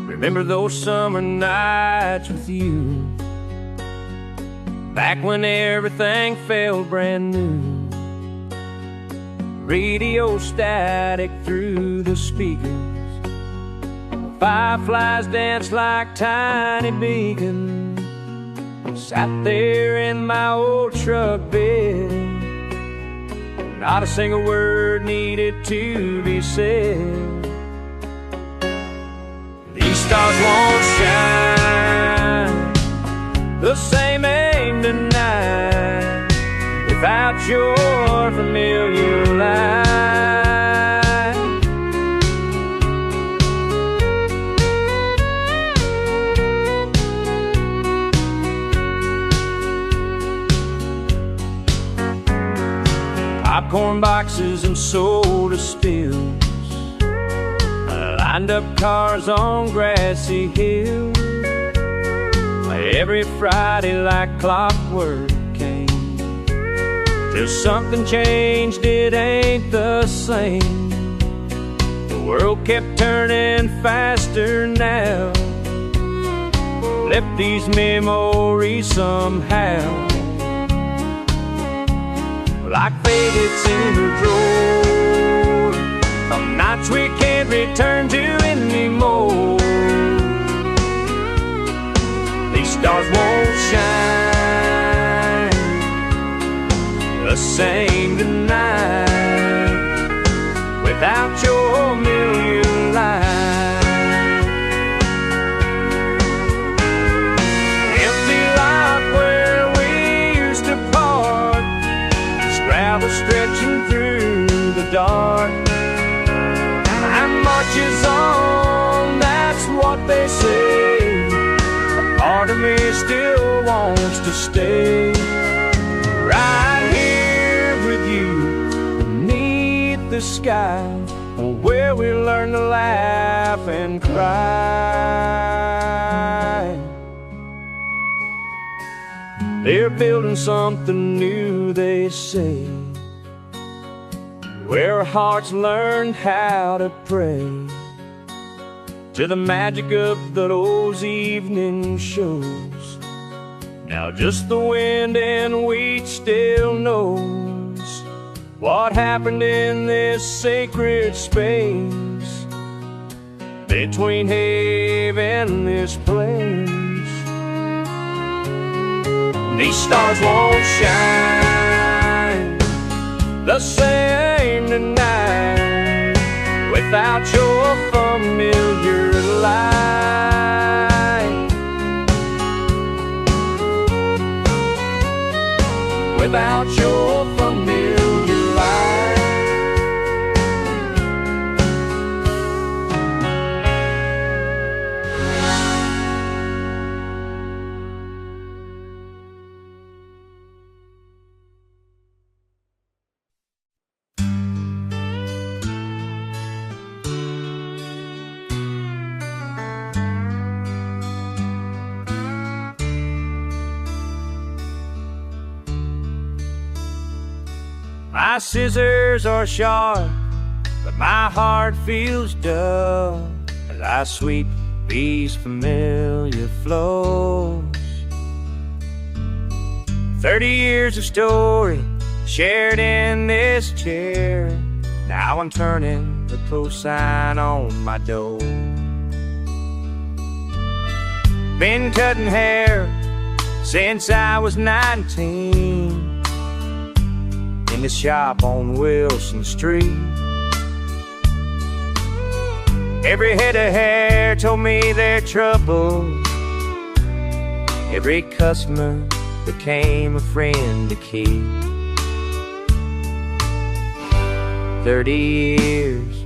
Remember those summer nights with you, back when everything felt brand new. Radio static through the speakers, fireflies danced like tiny beacons. Sat there in my old truck bed, not a single word needed to be said. These stars won't shine the same ain't tonight without your familiar light. Popcorn boxes and soda spills, lined up cars on grassy hills. Every Friday like clockwork came, till something changed, it ain't the same. The world kept turning faster now, left these memories somehow like faded cinder road, some nights we can't return to anymore. These stars won't shine the same tonight without your million light. Empty lot where we used to park, gravel stretching through the dark. Time marches on, that's what they say. A part of me still wants to stay right here with you beneath the sky, where we learn to laugh and cry. They're building something new, they say, where our hearts learn how to pray to the magic of those evening shows. Now just the wind and wheat still knows what happened in this sacred space between Haven and this place. These stars won't shine the same tonight without your familiar light. Without your familiar light. My scissors are sharp, but my heart feels dull as I sweep these familiar flows. 30 years of story shared in this chair. Now I'm turning the cosign on my door. Been cutting hair since I was 19 in the shop on Wilson Street. Every head of hair told me their trouble. Every customer became a friend to keep. 30 years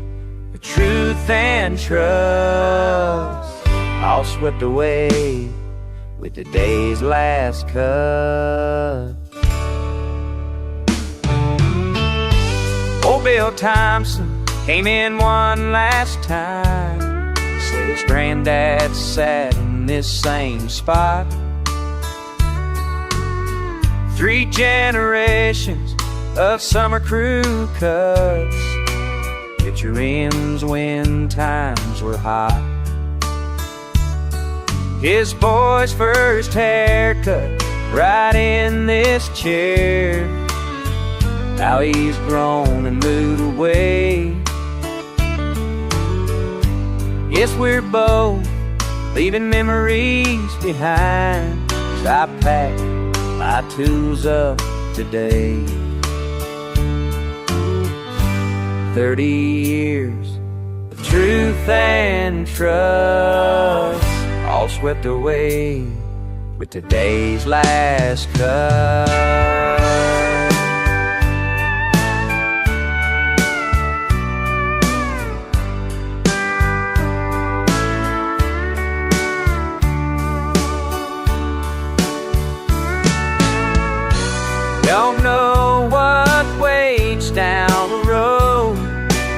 of truth and trust, all swept away with today's last cut. Old Bill Thompson came in one last time. Said his granddad sat in this same spot. 3 generations of summer crew cuts. Picture ends when times were hot. His boy's first haircut, right in this chair. How he's grown and moved away. Yes, we're both leaving memories behind, as I pack my tools up today. 30 years of truth and trust, all swept away with today's last cut. Don't know what waits down the road.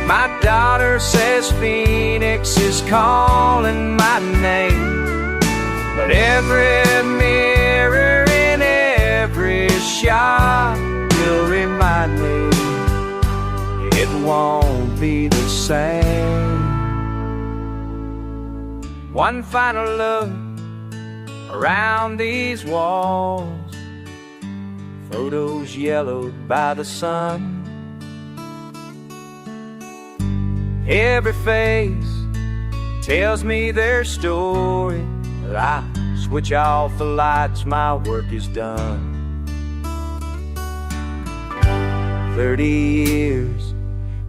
My daughter says Phoenix is calling my name, but every mirror in every shot will remind me it won't be the same. One final look around these walls, photos yellowed by the sun. Every face tells me their story, but I switch off the lights, my work is done. 30 years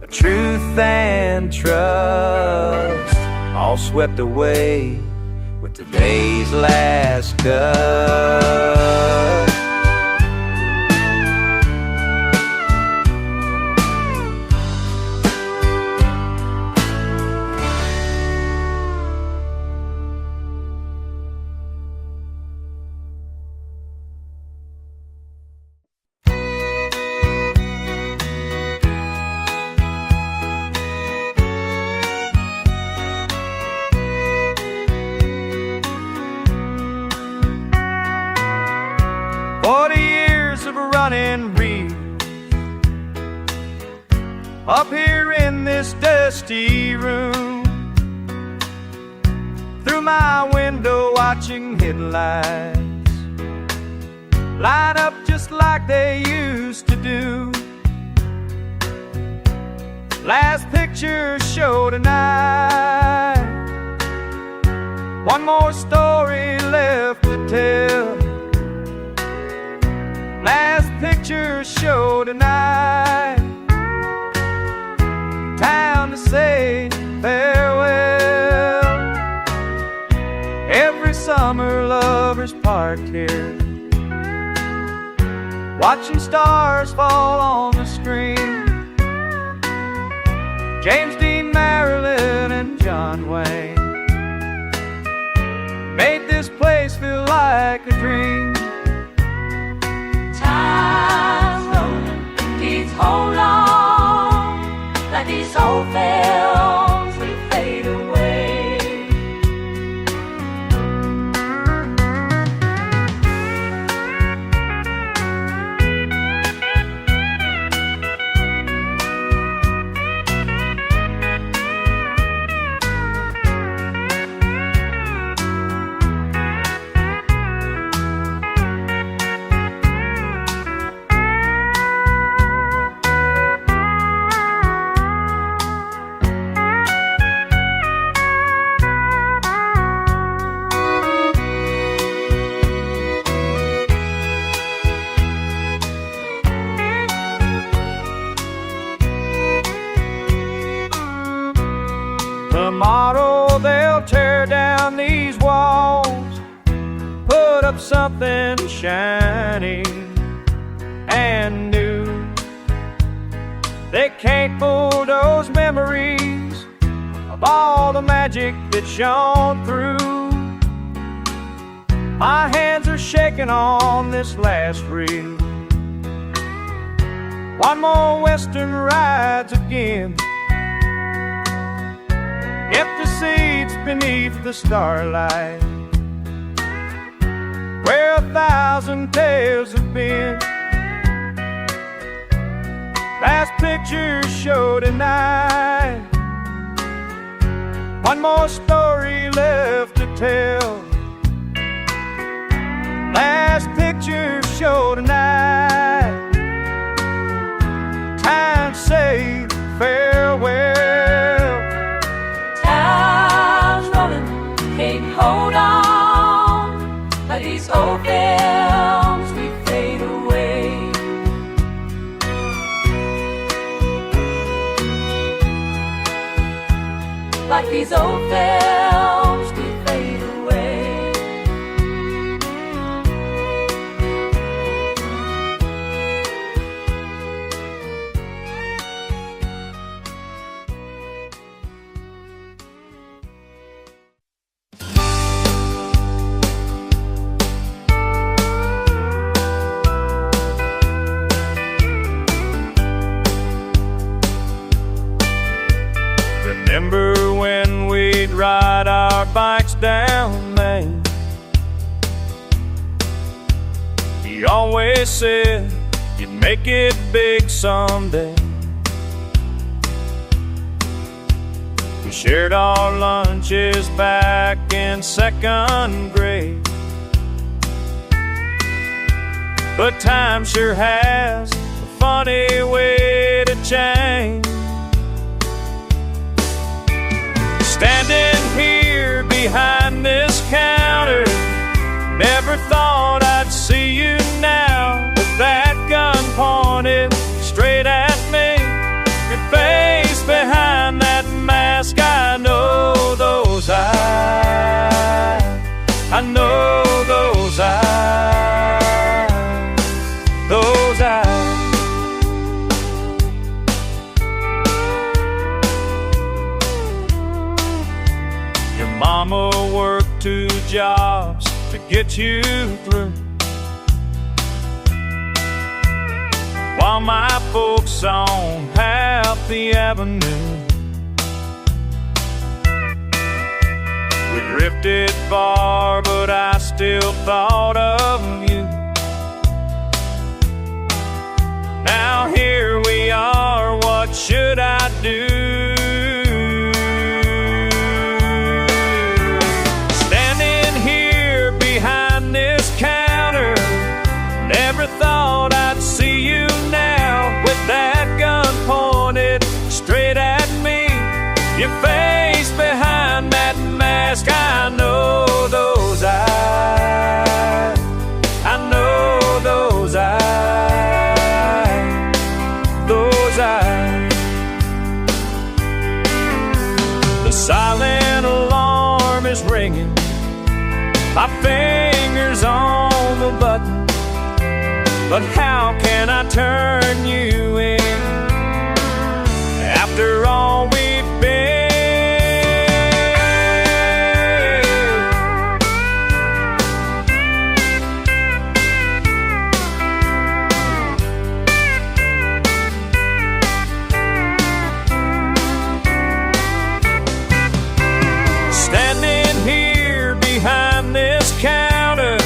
of truth and trust, all swept away with today's last cut. Running reef up here in this dusty room, through my window watching headlights line up just like they used to do. Last picture show tonight, one more story left to tell. Last picture show tonight, time to say farewell. Every summer lovers parked here, watching stars fall on the screen. James Dean, Marilyn, and John Wayne made this place feel like a dream. Time's rolling, keeps hold on, like these old films we fade away. Tomorrow they'll tear down these walls, put up something shiny and new. They can't bulldoze memories of all the magic that shone through. My hands are shaking on this last reel. One more western rides again, empty seats beneath the starlight, where 1,000 tales have been. Last picture show tonight, one more story left to tell. Last picture show tonight. Time to say farewell. Time's rolling, can't hold on. Like these old films, we fade away. Like these old films, we fade away. Remember when we'd ride our bikes down Main? He always said you'd make it big someday. We shared our lunches back in second grade. But time sure has a funny way to change. Standing here behind this counter, never thought I'd see you now. With that gun pointed straight at me, your face behind that mask. I know those eyes, I know those eyes, those eyes. Mama worked 2 jobs to get you through, while my folks on half the avenue. We drifted far, but I still thought of you. Now here we are, what should I do? Thought I'd see you now, with that gun pointed straight at me, your face behind that mask. I know those eyes, I know those eyes, those eyes. The silent alarm is ringing, my fingers on the button. But how can I turn you in after all we've been? Standing here behind this counter,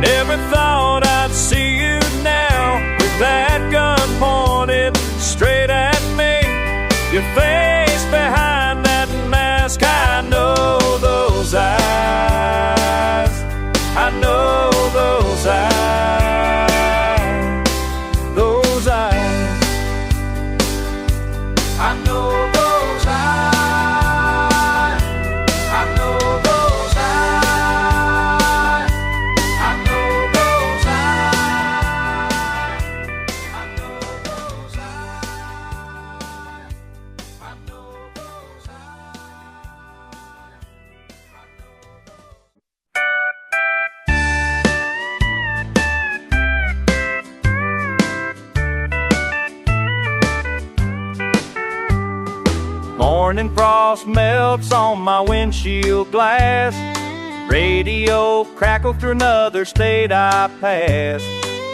never thought I'd see you now, with that gun pointed straight at me, your face behind that mask. I know those eyes, I know those eyes, those eyes. I know those eyes, I know those eyes, I know those eyes, I know those eyes, I know those eyes, Morning frost melts on my windshield glass. Radio crackled through another state I passed.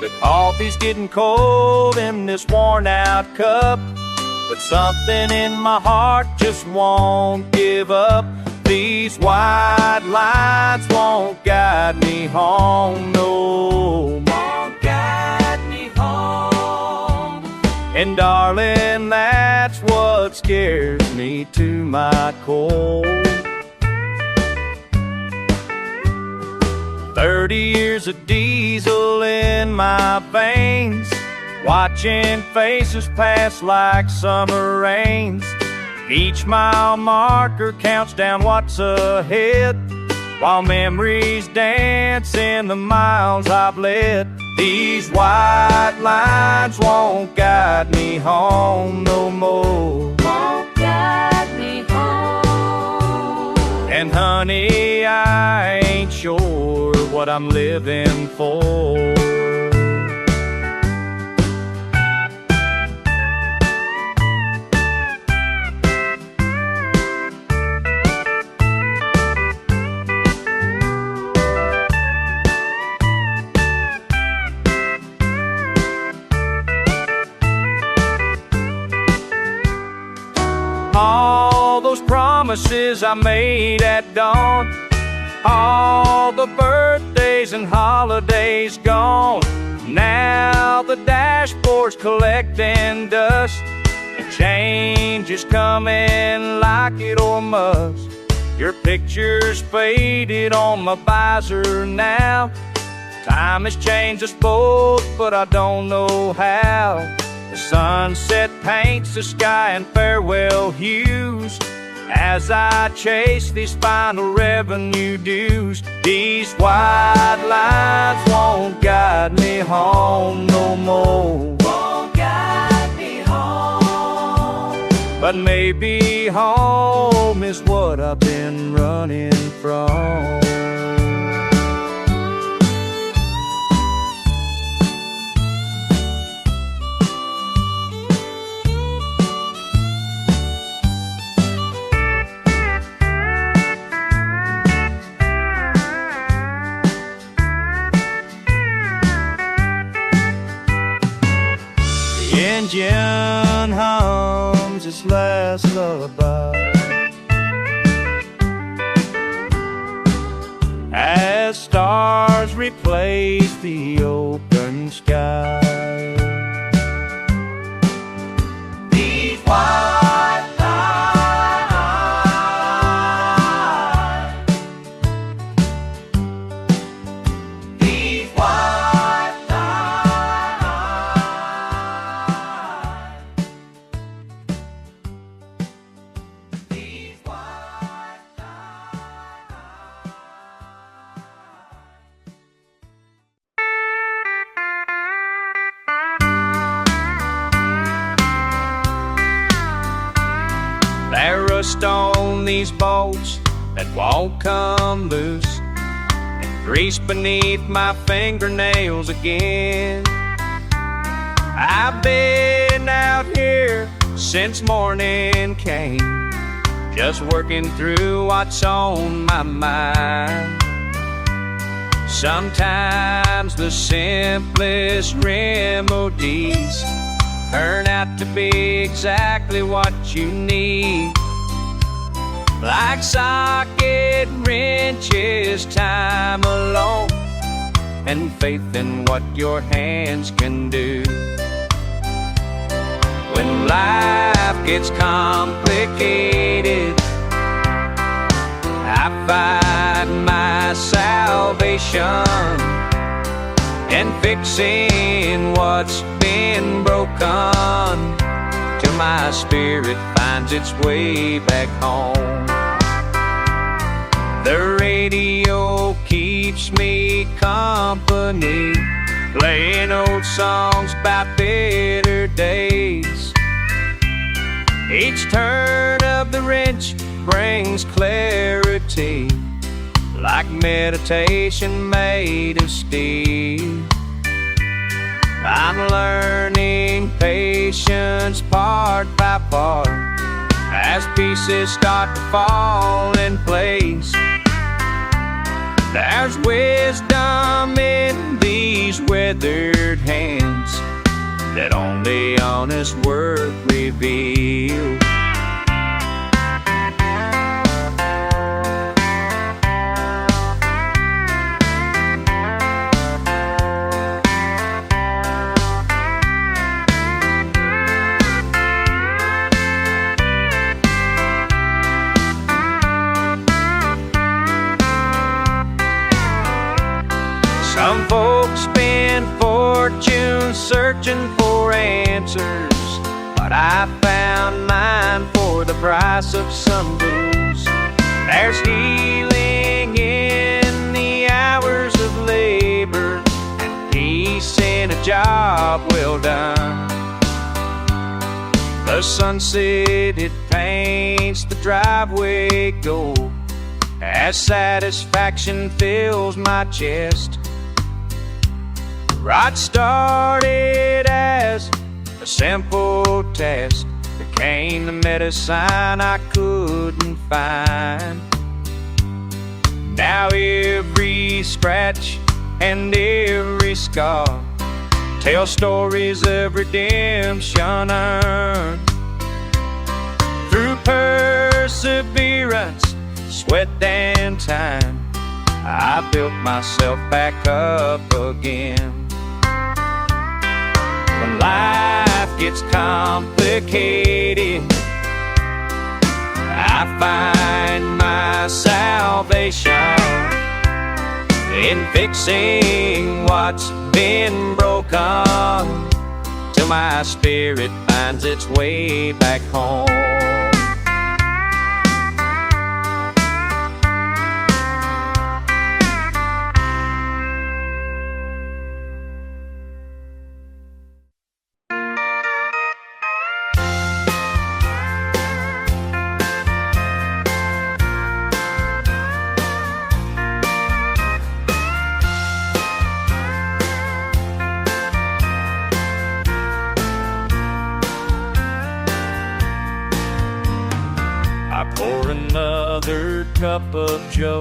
The coffee's getting cold in this worn out cup, but something in my heart just won't give up. These white lights won't guide me home, no, won't guide me home. And darling, that's what scares me to my core. 30 years of diesel in my veins, watching faces pass like summer rains. Each mile marker counts down what's ahead, while memories dance in the miles I've led. These white lines won't guide me home no more. Won't guide me home. And honey, I ain't sure what I'm living for. All those promises I made at dawn, all the birthdays and holidays gone. Now the dashboard's collecting dust, and change is coming like it or must. Your picture's faded on my visor now. Time has changed us both, but I don't know how. The sunset paints the sky in farewell hues as I chase these final revenue dues. These white lines won't guide me home no more. Won't guide me home. But maybe home is what I've been running from. Engine hums its last lullaby as stars replace the open sky. These white lines, these white lines, these white lines. There rust on these bolts that won't come loose, and grease beneath my fingernails again. I've been out here since morning came, just working through what's on my mind. Sometimes the simplest remedies turn out to be exactly what you need. Like socket wrenches, time alone, and faith in what your hands can do. When life gets complicated, I find my salvation in fixing what's been broken, till my spirit finds its way back home. The radio keeps me company, playing old songs about better days. Each turn of the wrench brings clarity, like meditation made of steel. I'm learning patience part by part as pieces start to fall in place. There's wisdom in these weathered hands that only honest work reveals. Some folks spend fortunes searching for answers, but I found mine for the price of some booze. There's healing in the hours of labor, and peace in a job well done. The sunset, it paints the driveway gold as satisfaction fills my chest. Ride started as a simple test, became the medicine I couldn't find. Now every scratch and every scar tell stories of redemption earned. Through perseverance, sweat and time, I built myself back up again. When life gets complicated, I find my salvation in fixing what's been broken, till my spirit finds its way back home. Another cup of joe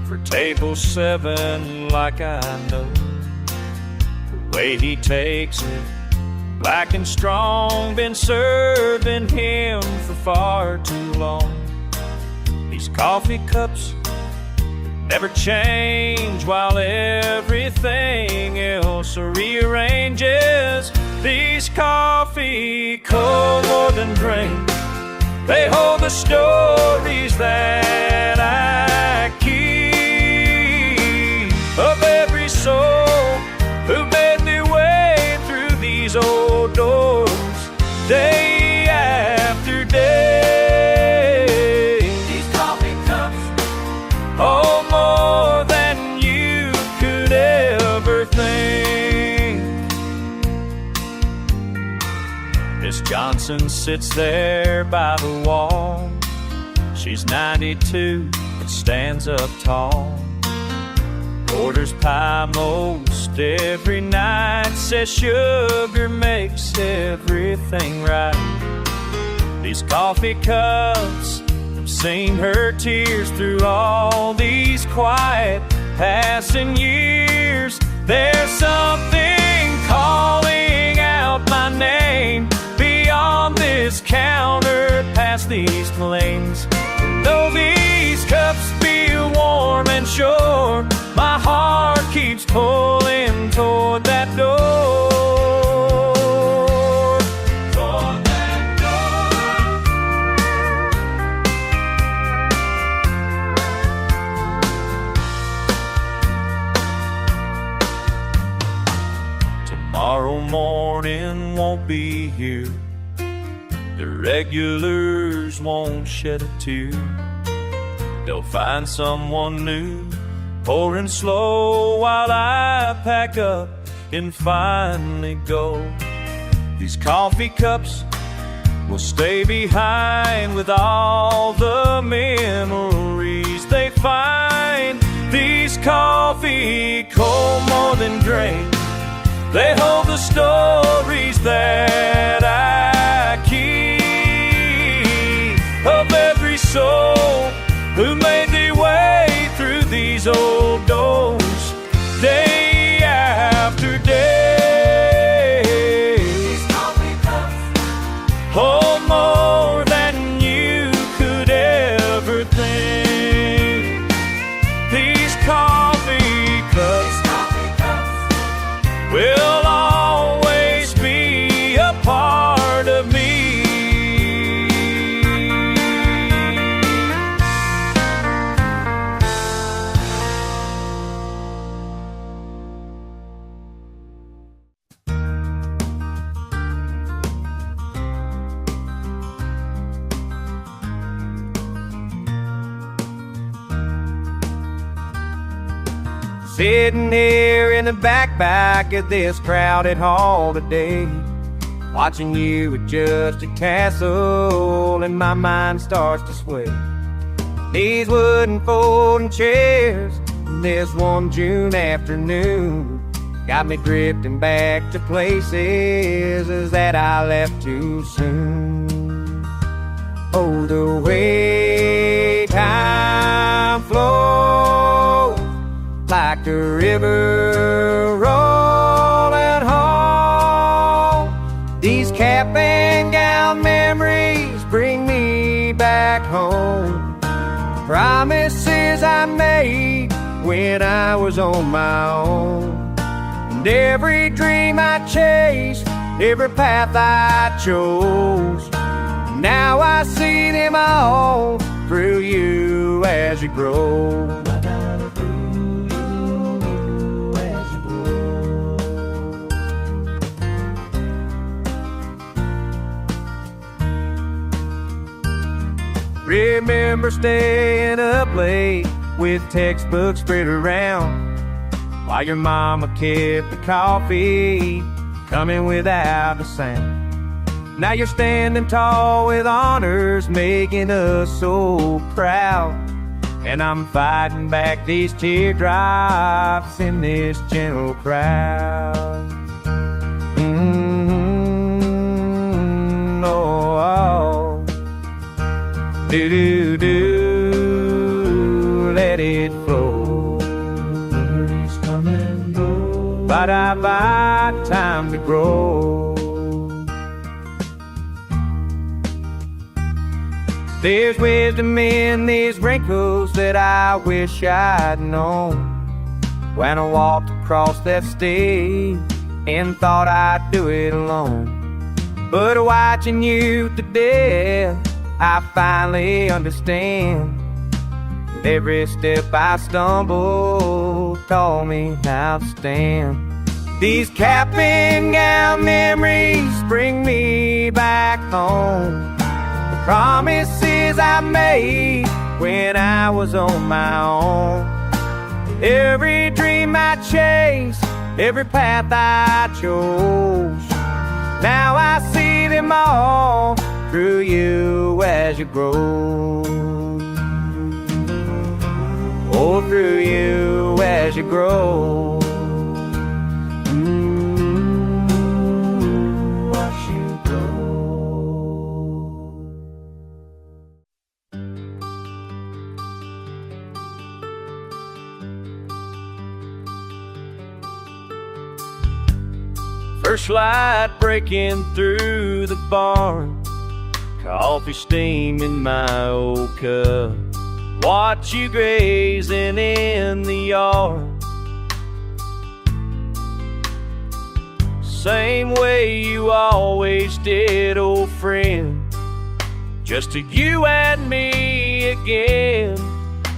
for table 7, like I know the way he takes it, black and strong, been serving him for far too long. These coffee cups never change while everything else rearranges. These coffee cold more than drink, they hold the stories that I keep of every soul who made their way through these old doors, day after day. These coffee cups hold more than you could ever think. Miss Johnson sits there by the wall. She's 92 but stands up tall. Orders pie most every night, says sugar makes everything right. These coffee cups have seen her tears through all these quiet passing years. There's something calling out my name beyond this counter, past these flames. Though these cups feel warm and sure, my heart keeps pulling toward that door. Toward that door. Tomorrow morning won't be here, the regulars won't shed a tear. They'll find someone new, pouring slow while I pack up and finally go. These coffee cups will stay behind with all the memories they find. These coffee cold more than drink, they hold the stories that I keep of every soul who made their way through these old doors, day after day. These coffee cups hold more than you could ever think. These coffee cups will always be a part of me. Sitting here in the back of this crowded hall today, watching you adjust a castle, and my mind starts to sway. These wooden folding chairs, this one June afternoon, got me drifting back to places that I left too soon. Oh, the way time flows, like the river rolling home. These cap and gown memories bring me back home. Promises I made when I was on my own, and every dream I chased, every path I chose. Now I see them all through you as you grow. Remember staying up late with textbooks spread around, while your mama kept the coffee coming without a sound. Now you're standing tall with honors, making us so proud, and I'm fighting back these teardrops in this gentle crowd. Oh, oh. Do-do-do, let it flow. Memories come and go, ba-da-ba, time to grow. There's wisdom in these wrinkles that I wish I'd known when I walked across that stage and thought I'd do it alone. But watching you to death, I finally understand. Every step I stumble taught me how to stand. These cap and gown memories bring me back home. The promises I made when I was on my own. Every dream I chased, every path I chose. Now I see them all through you as you grow. Oh, through you as you grow. Watch you grow. First light breaking through the barn, coffee steam in my old cup. Watch you grazing in the yard, same way you always did, old friend. Just to you and me again,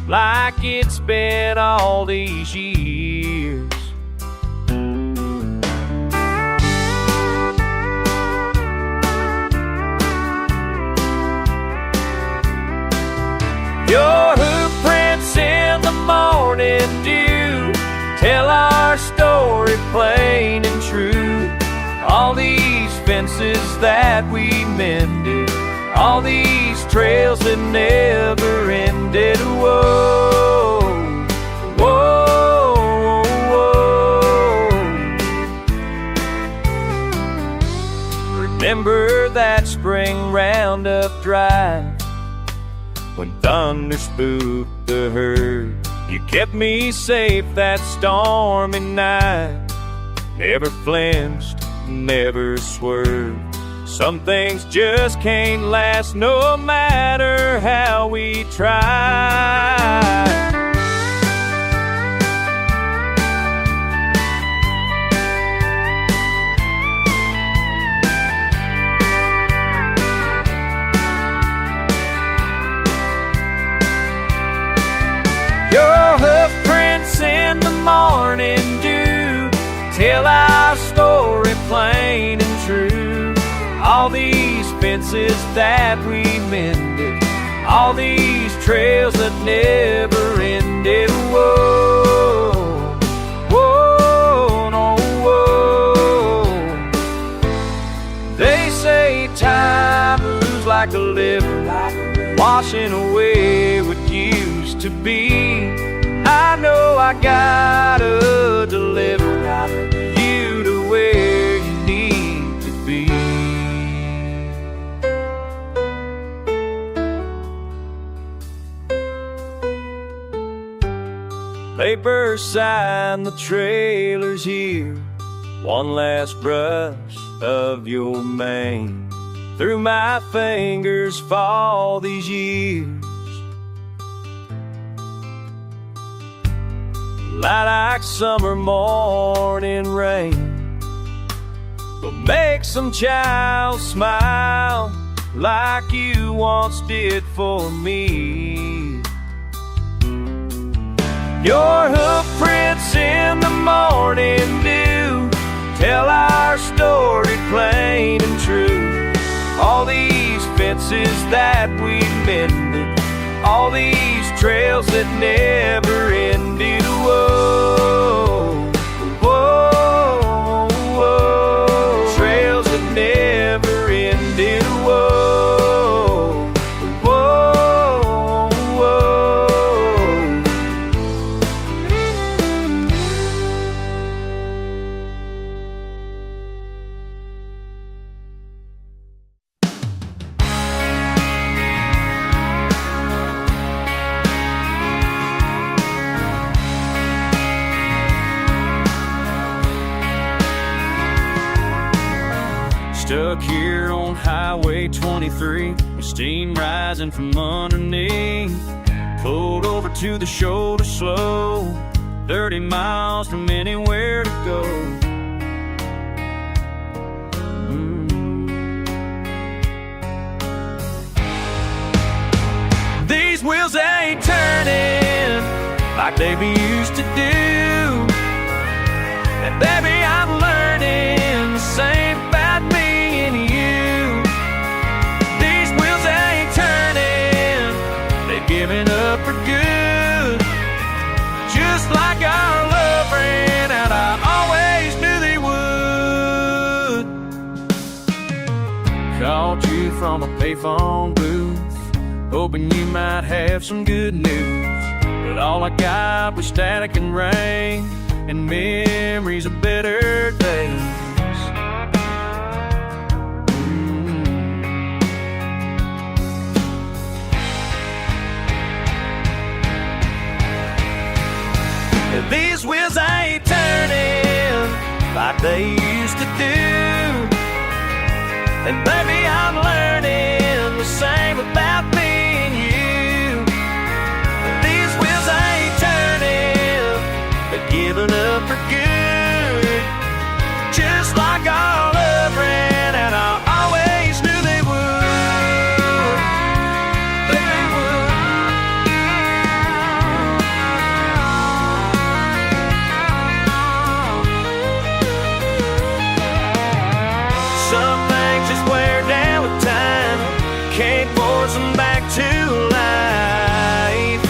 like it's been all these years. Your hoofprints in the morning dew tell our story plain and true. All these fences that we mended, all these trails that never ended. Whoa, whoa, whoa. Remember that spring roundup drive when thunder spooked the herd? You kept me safe that stormy night, never flinched, never swerved. Some things just can't last no matter how we try. Your hoofprints in the morning dew tell our story plain and true. All these fences that we mended, all these trails that never ended. Whoa, I know I gotta deliver you to where you need to be. Paper sign, the trailer's here. One last brush of your mane through my fingers for all these years. Light like summer morning rain will make some child smile like you once did for me. Your hoofprints in the morning dew tell our story plain and true. All these fences that we mended, all these trails that never ended. Whoa, whoa, whoa, trails that never ended. Whoa, whoa, whoa. Stuck here on Highway 23, with steam rising from underneath. Pulled over to the shoulder slow, 30 miles from anywhere to go. These wheels ain't turning like they used to do. And baby, I'm learning the same about me and you. These wheels ain't turning, they've given up for good. Just like our love ran out, I always knew they would. Called you from a payphone booth, hoping you might have some good news. But all I got was static and rain, and memories of better days. These wheels ain't turning like they used to do. And baby, I'm learning the same about me and you. These wheels ain't turning, they're giving up for good. Just like our love ran out, I always knew they would. They would. Some things just wear down with time, can't force them back to life.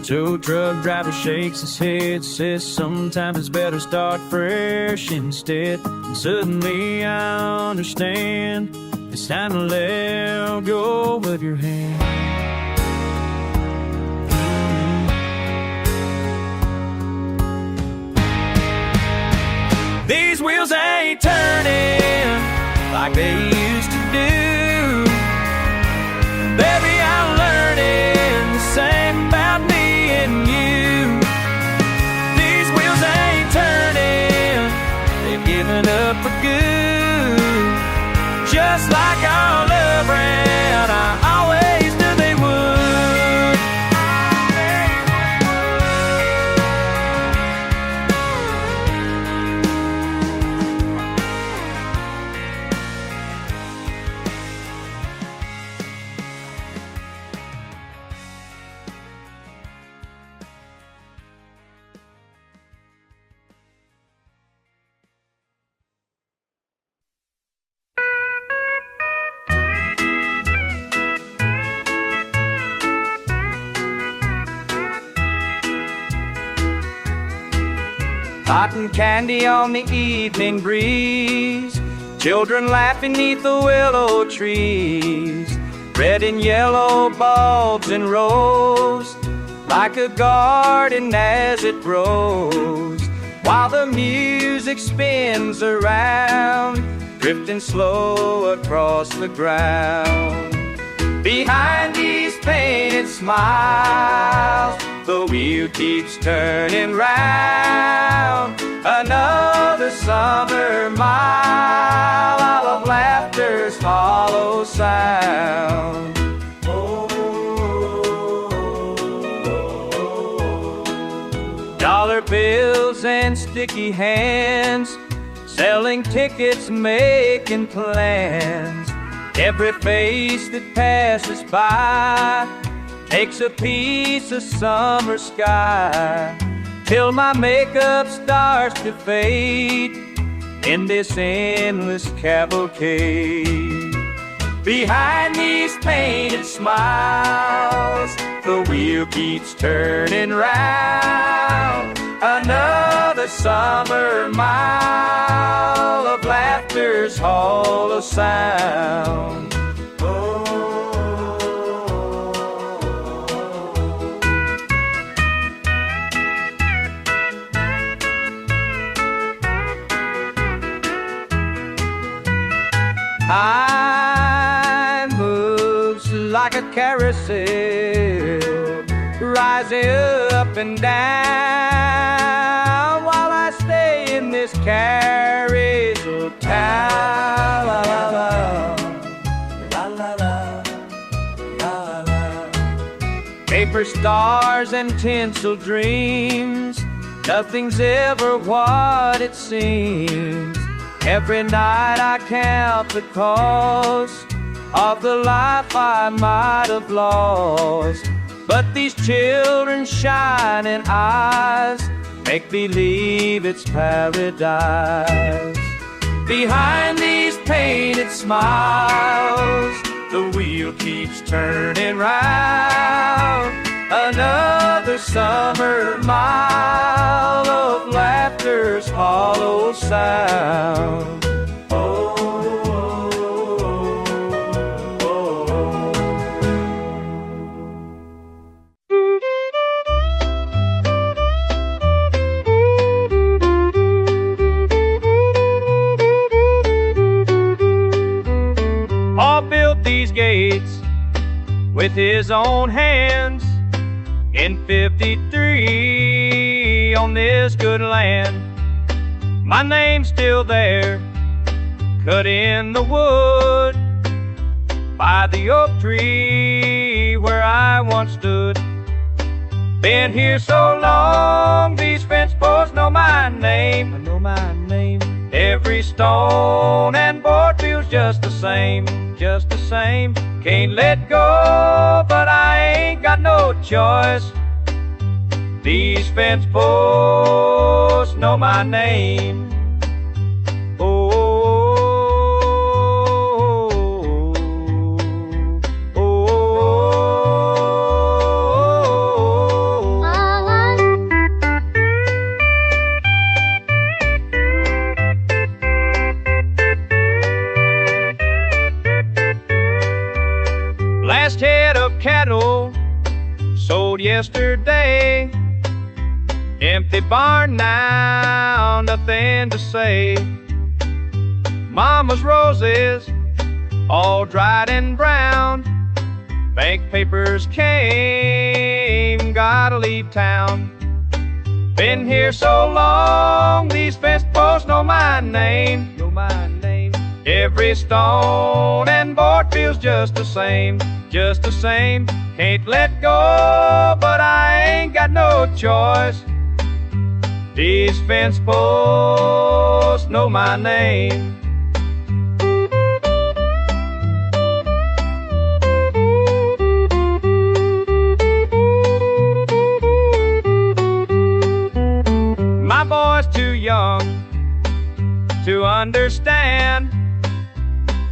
Tow truck driver shakes his head, says sometimes it's better start fresh instead. And suddenly I understand, it's time to let go of your hand. These wheels ain't turning like they used to do. Baby, I'm learning the same about me and you. These wheels ain't turning, they've given up for good. Just like our love ran, I always knew they would. Cotton candy on the evening breeze, children laughing 'neath the willow trees. red and yellow bulbs in rows, like a garden as it grows, while the music spins around, drifting slow across the ground. Behind these painted smiles, the wheel keeps turning round. Another summer mile, all of laughter's hollow sound. Dollar bills and sticky hands, selling tickets, making plans. Every face that passes by takes a piece of summer sky, till my makeup starts to fade in this endless cavalcade. Behind these painted smiles, the wheel keeps turning round. Another summer mile of laughter's hollow sound. Time moves like a carousel, rising up and down, while I stay in this carriage of town. La la la, la la la, la la. Paper stars and tinsel dreams, nothing's ever what it seems. Every night I count the cost of the life I might have lost, but these children's shining eyes make believe it's paradise. Behind these painted smiles, the wheel keeps turning round. Another summer mile of laughter's hollow sound. Oh, oh, oh, oh. All built these gates with his own hands in 53 on this good land. My name's still there, cut in the wood by the oak tree where I once stood. Been here so long, these fence posts know my name. I know my name. Every stone and board feels just the same, just the same. Can't let go, but I ain't got no choice. These fence posts know my name. Oh, oh, oh, oh. Last head of cattle sold yesterday. Empty barn now, nothing to say. Mama's roses all dried and brown. Bank papers came, gotta leave town. Been here so long, these fence posts know my name. Know my name. Every stone and board feels just the same, just the same. Can't let go, but I ain't got no choice. These fence posts know my name. My boy's too young to understand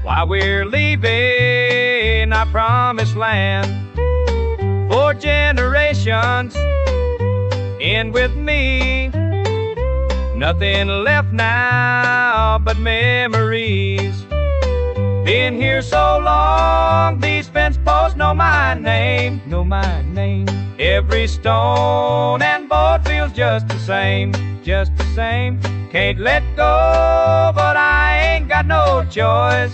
why we're leaving our promised land. 4 generations in with me, nothing left now but memories. Been here so long, these fence know my name, know my name. Every stone and board feels just the same, just the same. Can't let go, but I ain't got no choice.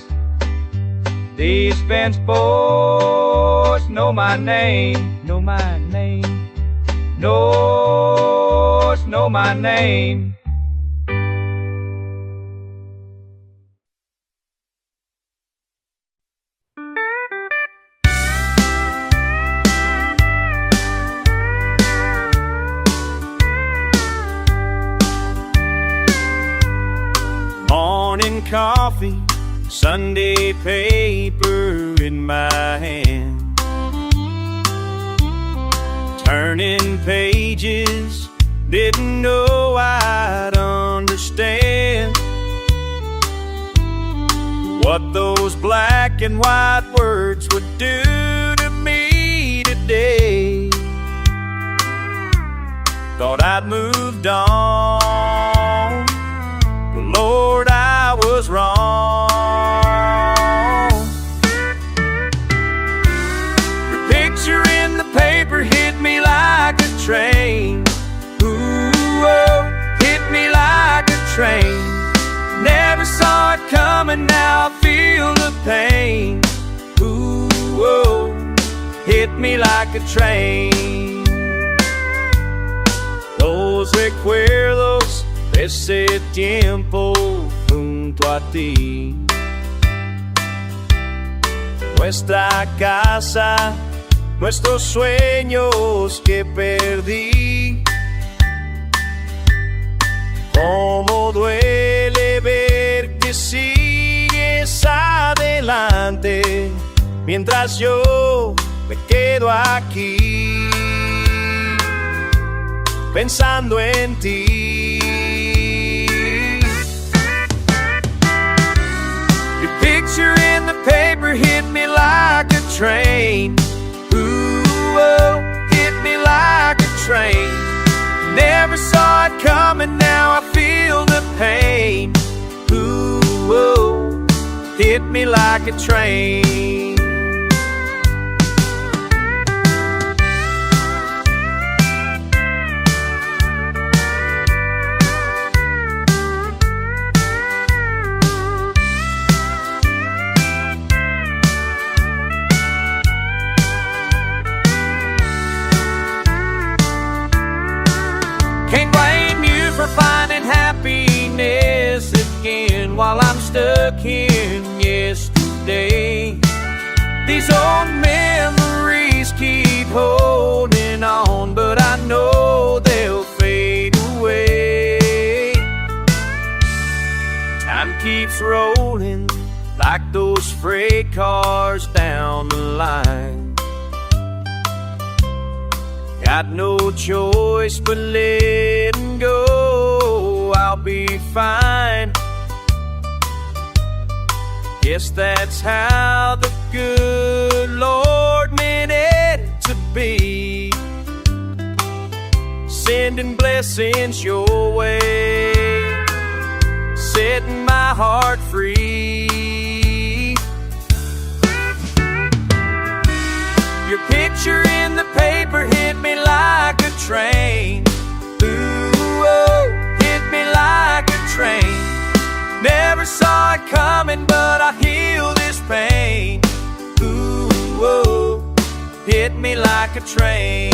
These fence posts know my name, know my name. Know my name. Morning coffee, Sunday paper in my hand, turning pages, didn't know I'd understand what those black and white words would do to me today. Thought I'd moved on, but Lord, I was wrong. Your picture in the paper hit me like a train. Ooh, oh, hit me like a train. Never saw it coming, now I feel the pain. Ooh, oh, hit me like a train. Los recuerdos de ese tiempo junto a ti. Nuestra casa, nuestros sueños que perdí. Cómo duele ver que sigues adelante mientras yo me quedo aquí pensando en ti. Your picture in the paper hit me like a train. Ooh, oh, hit me like a train. Never saw it coming, now I feel the pain. Ooh, oh, hit me like a train. Can't blame you for finding happiness again while I'm stuck in yesterday. These old memories keep holding on, but I know they'll fade away. Time keeps rolling like those freight cars down the line. Got no choice but letting go, I'll be fine. Guess that's how the good Lord meant it to be, sending blessings your way, setting my heart free. Your picture in the paper hit me like a train. Ooh, oh, hit me like a train. Never saw it coming, but I heal this pain. Ooh, oh, hit me like a train.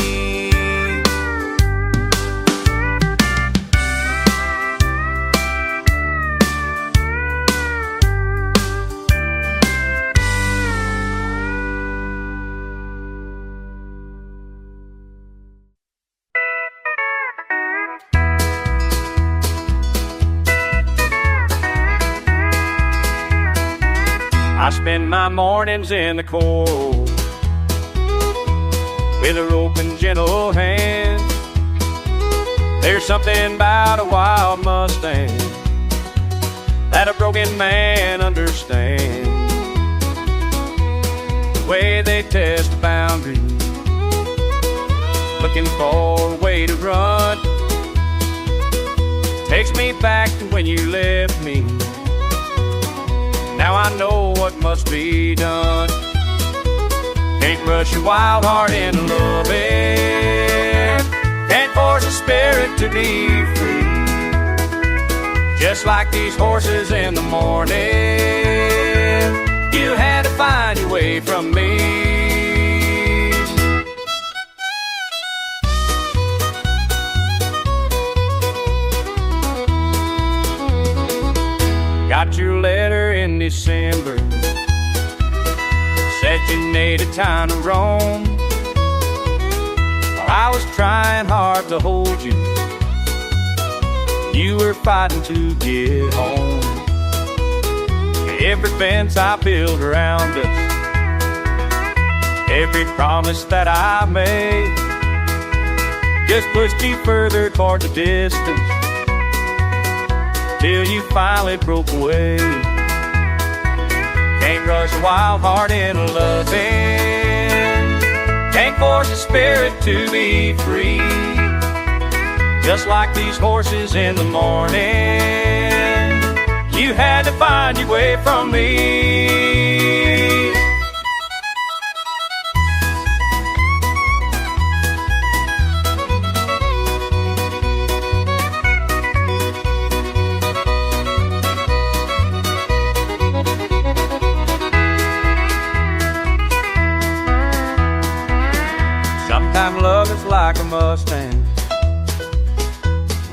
I spend my mornings in the cold with her open, gentle hand. There's something about a wild Mustang that a broken man understands. The way they test the boundary, looking for a way to run, takes me back to when you left me. Now I know what must be done. Can't rush your wild heart into loving. Can't force a spirit to be free. Just like these horses in the morning, you had to find your way from me. Got your letter in December, said you needed time to roam. I was trying hard to hold you, you were fighting to get home. Every fence I built around us, every promise that I made, just pushed you further toward the distance, till you finally broke away. Can't rush a wild heart into loving. Can't force a spirit to be free. Just like these horses in the morning, you had to find your way from me. Sometimes love is like a Mustang,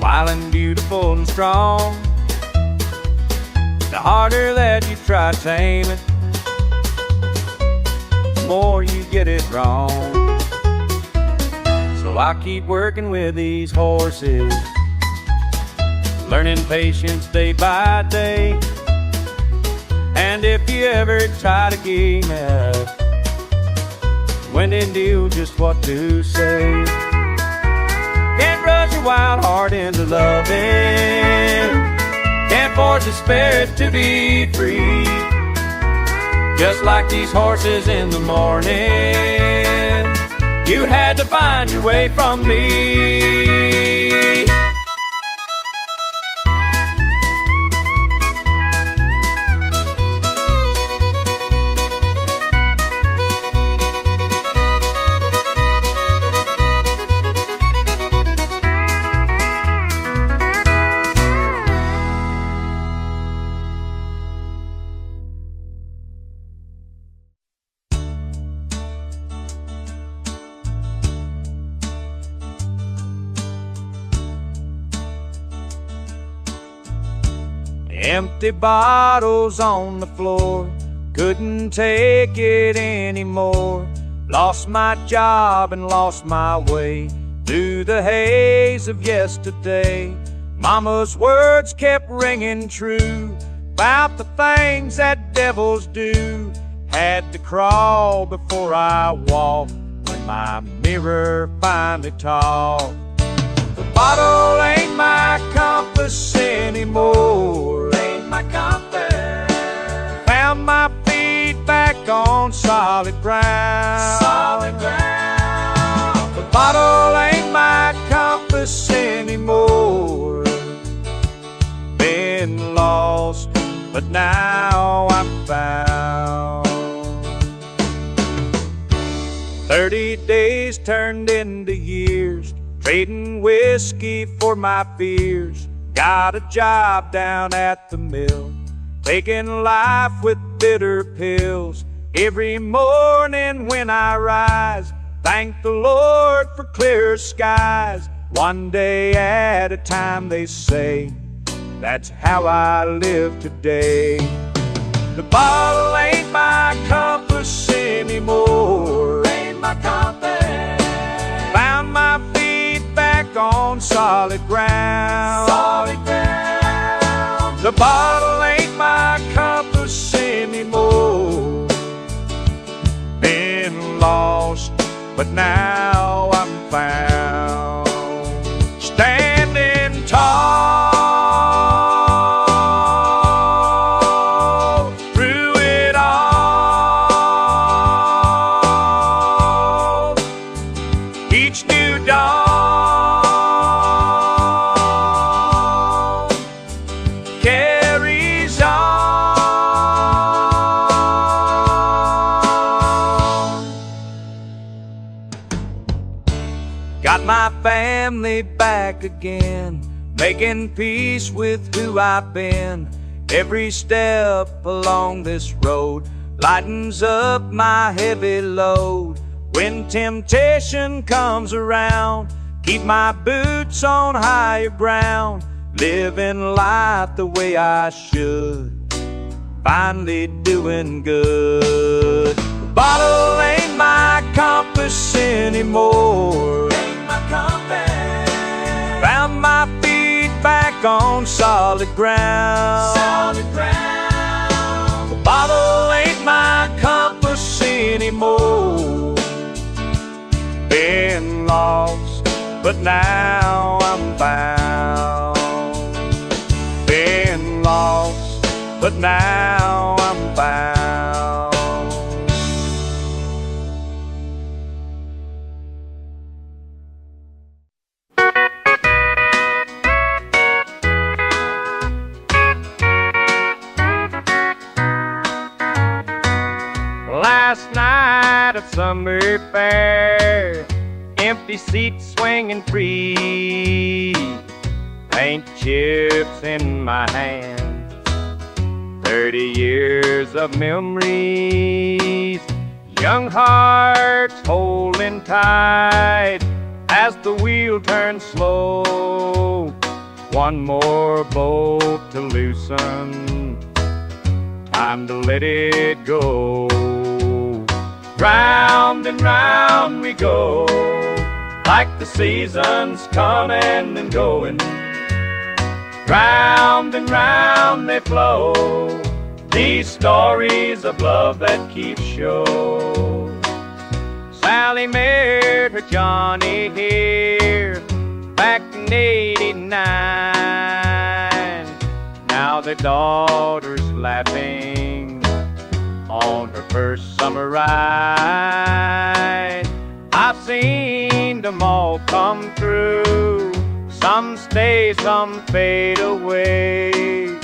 wild and beautiful and strong. The harder that you try to tame it, the more you get it wrong. So I keep working with these horses, learning patience day by day. And if you ever try to game up, when they knew just what to say, can't rush your wild heart into loving. Can't force a spirit to be free. Just like these horses in the morning, you had to find your way from me. Empty bottles on the floor, couldn't take it anymore. Lost my job and lost my way through the haze of yesterday. Mama's words kept ringing true about the things that devils do. Had to crawl before I walked when my mirror finally talked. The bottle ain't my compass anymore, ain't my compass. Found my feet back on solid ground, solid ground. The bottle ain't my compass anymore. Been lost, but now I'm found. 30 days turned into years, trading whiskey for my fears. Got a job down at the mill, taking life with bitter pills. Every morning when I rise, thank the Lord for clear skies. One day at a time, they say, that's how I live today. The bottle ain't my compass anymore, ain't my compass. Found my feet back on solid ground, solid ground. The bottle ain't my compass anymore. Been lost, but now I'm found. Standing tall through it all. Each new dawn carries on. Got my family back again, making peace with who I've been. Every step along this road lightens up my heavy load. When temptation comes around, keep my boots on higher ground. Living life the way I should, finally doing good. The bottle ain't my compass anymore. Ain't my compass. Found my feet back on solid ground. Solid ground. The bottle ain't my compass anymore. Been lost, but now I'm found. Been lost, but now I'm found. Last night at summer fair, empty seats swinging free, paint chips in my hand, 30 years of memories, young hearts holding tight as the wheel turns slow. One more bolt to loosen, time to let it go. Round and round we go, like the seasons coming and going. Round and round they flow, these stories of love that keep show. Sally married her Johnny here back in '89. Now their daughter's laughing on her first summer ride. I've seen them all come through, some stay, some fade away,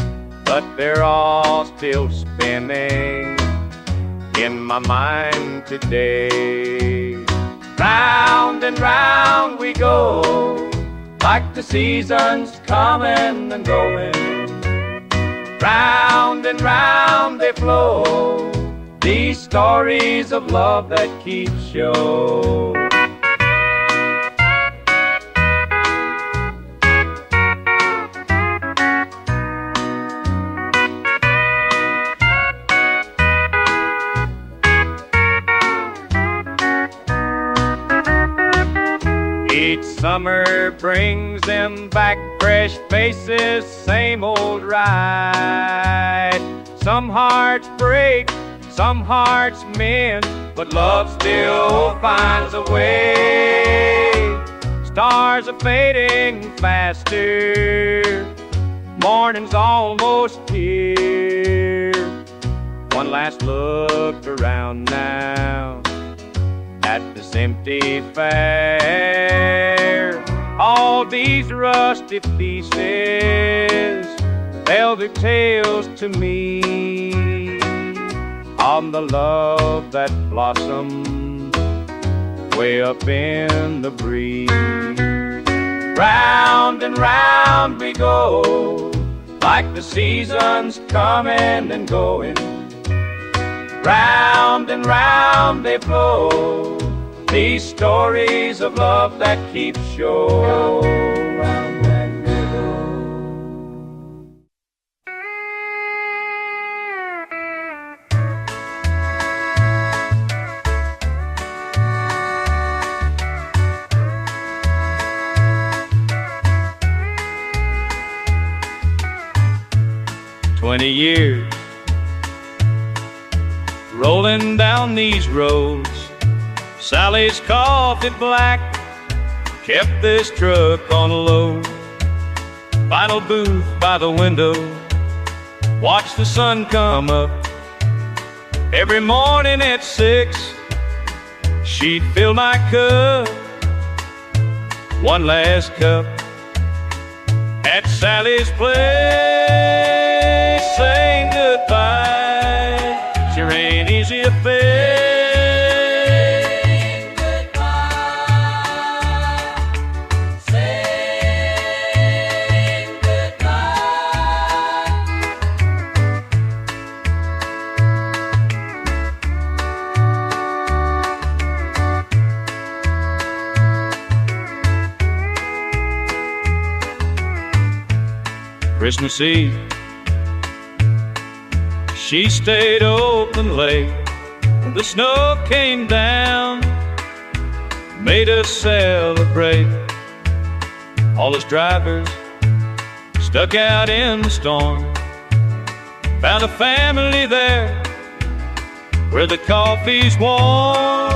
but they're all still spinning in my mind today. Round and round we go, like the seasons coming and going. Round and round they flow, these stories of love that keep show. Each summer brings them back, fresh faces, same old ride. Some hearts break, some hearts mend, but love still finds a way. Stars are fading faster, morning's almost here. One last look around now at this empty fair. All these rusty pieces tell their tales to me on the love that blossomed way up in the breeze. Round and round we go, like the seasons coming and going. Round and round they flow, these stories of love that keep show. Round and they go. 20 years rolling down these roads. Sally's coffee black kept this truck on a load. Final booth by the window, watch the sun come up. Every morning at 6, she'd fill my cup. One last cup at Sally's place, saying goodbye sure ain't easy affair. Christmas Eve, she stayed open late. The snow came down, made us celebrate. All us drivers stuck out in the storm, found a family there where the coffee's warm.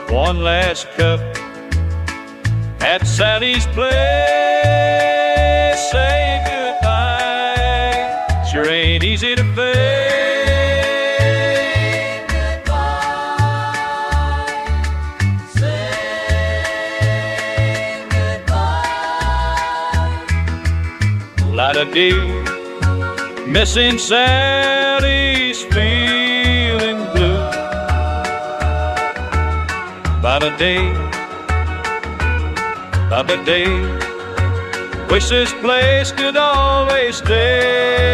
One last cup at Sally's place, say goodbye. Sure ain't easy to face. Light a deal, missing Sally's feeling blue. By the day, wish this place could always stay.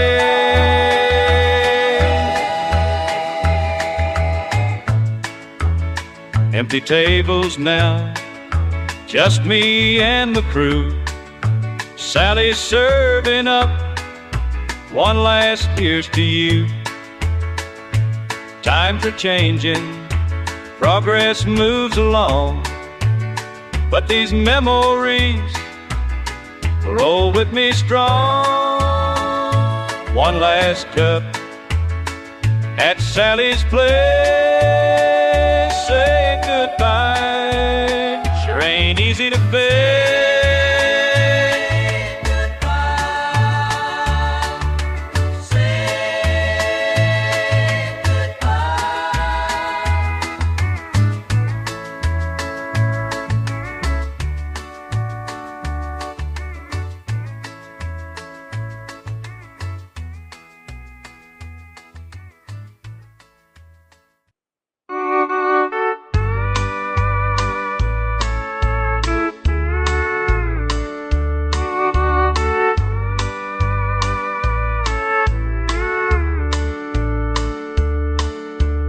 Empty tables now, just me and the crew. Sally's serving up one last here's to you. Times are changing, progress moves along, but these memories roll with me strong. One last cup at Sally's place, say goodbye. Sure ain't easy to face.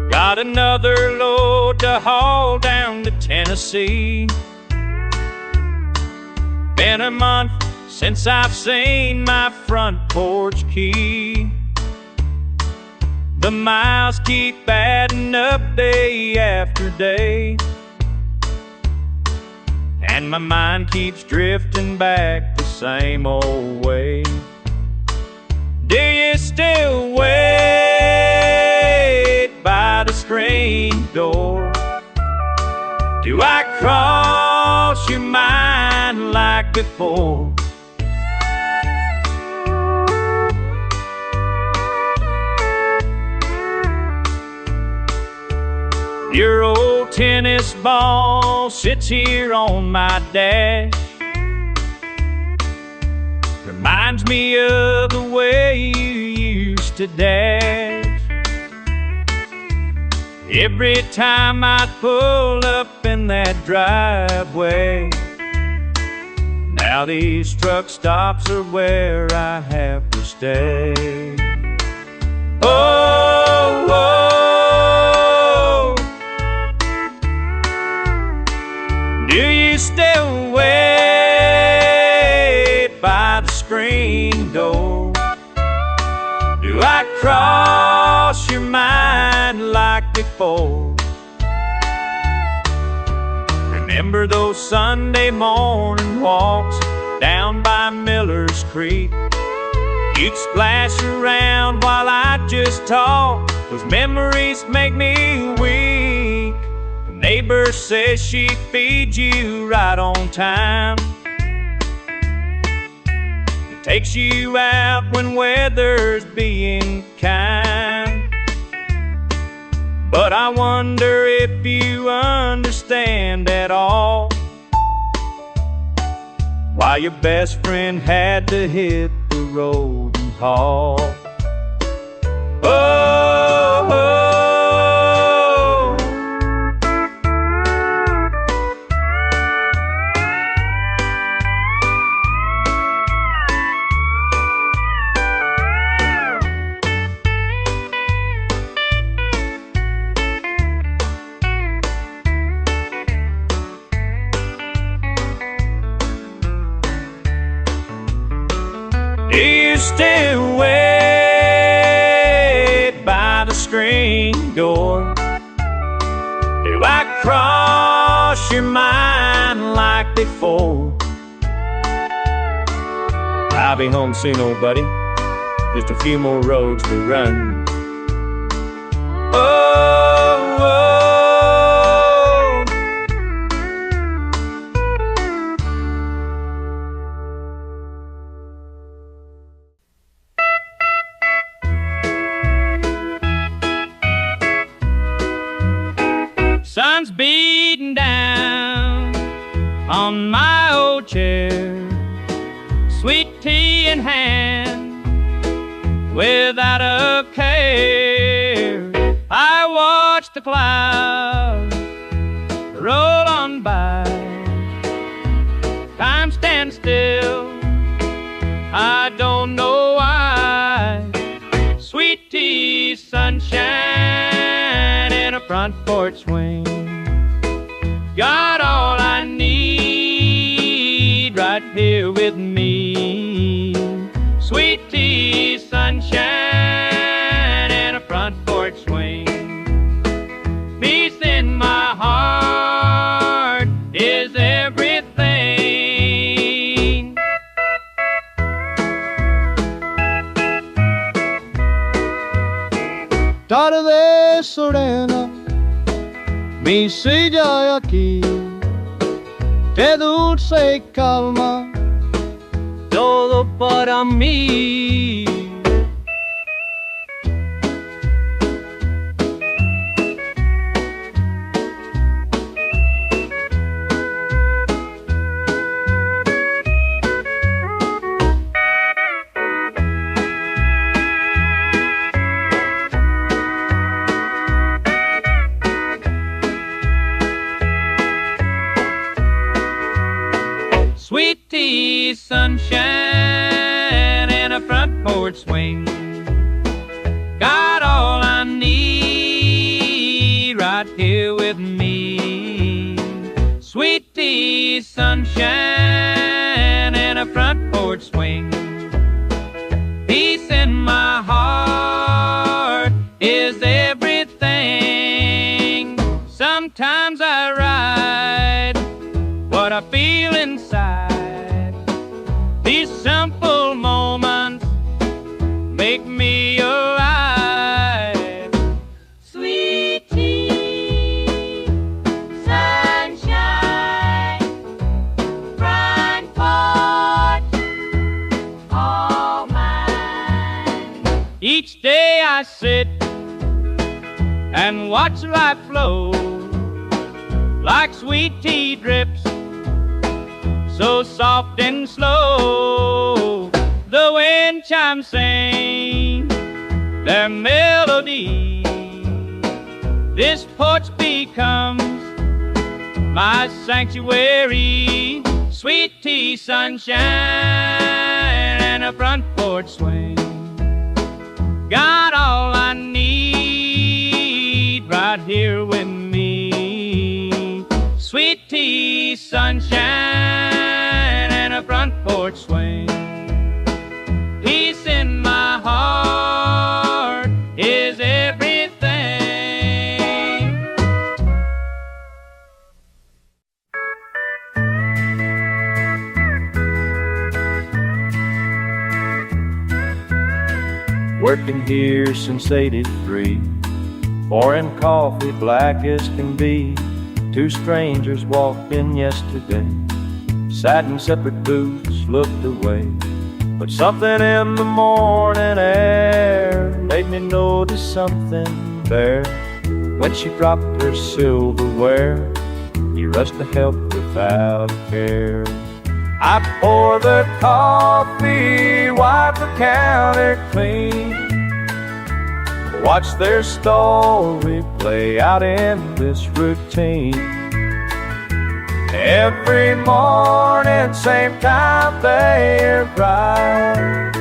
Got another load to haul down to Tennessee. Been a month since I've seen my front porch key. The miles keep adding up day after day, and my mind keeps drifting back the same old way. Do you still wait by the screen door? Do I cross your mind like before? Your old tennis ball sits here on my dash, reminds me of the way you used to dash. Every time I'd pull up in that driveway. Now these truck stops are where I have to stay. Oh, oh, do you still wait by the screen door? Do I cross your mind like before? Remember those Sunday morning walks down by Miller's Creek? You'd splash around while I just talk. Those memories make me weak. The neighbor says she feeds you right on time, takes you out when weather's being kind. But I wonder if you understand at all why your best friend had to hit the road and call. Oh, oh. Do used to wait by the screen door. Do I cross your mind like before? I'll be home soon, old buddy. Just a few more roads to run. Oh, oh. Sun's beating down on my old chair, sweet tea in hand, without a care. I watch the clouds roll on by. Time stands still, I don't know why. Sweet tea, sunshine, and a front porch swing. Got all I need right here with me. Sweet tea, sunshine, and a front porch swing. Peace in my heart is everything. Tarde serena, mi silla aquí, de dulce calma, Todo para mí. Sweet tea, sunshine, and a front porch swing. Got all I need right here with me. Sweet tea, sunshine, and a front porch swing. Peace in my heart is everything. Sometimes I write what I feel inside. These simple moments make me alive. Sweet tea, sunshine, front porch, all mine. Each day I sit and watch life flow like sweet tea drips, so soft and slow. The wind chimes sing their melody. This porch becomes my sanctuary. Sweet tea, sunshine, and a front porch swing. Got all I need right here with me. Sweet tea, sunshine, and a front porch swing. Peace in my heart is everything. Working here since 83, pouring coffee black as can be. Two strangers walked in yesterday, sat in separate booths, looked away. But something in the morning air made me notice something there. When she dropped her silverware, he rushed to help without a care. I pour the coffee, wipe the counter clean, watch their story play out in this routine. Every morning, same time they arrive.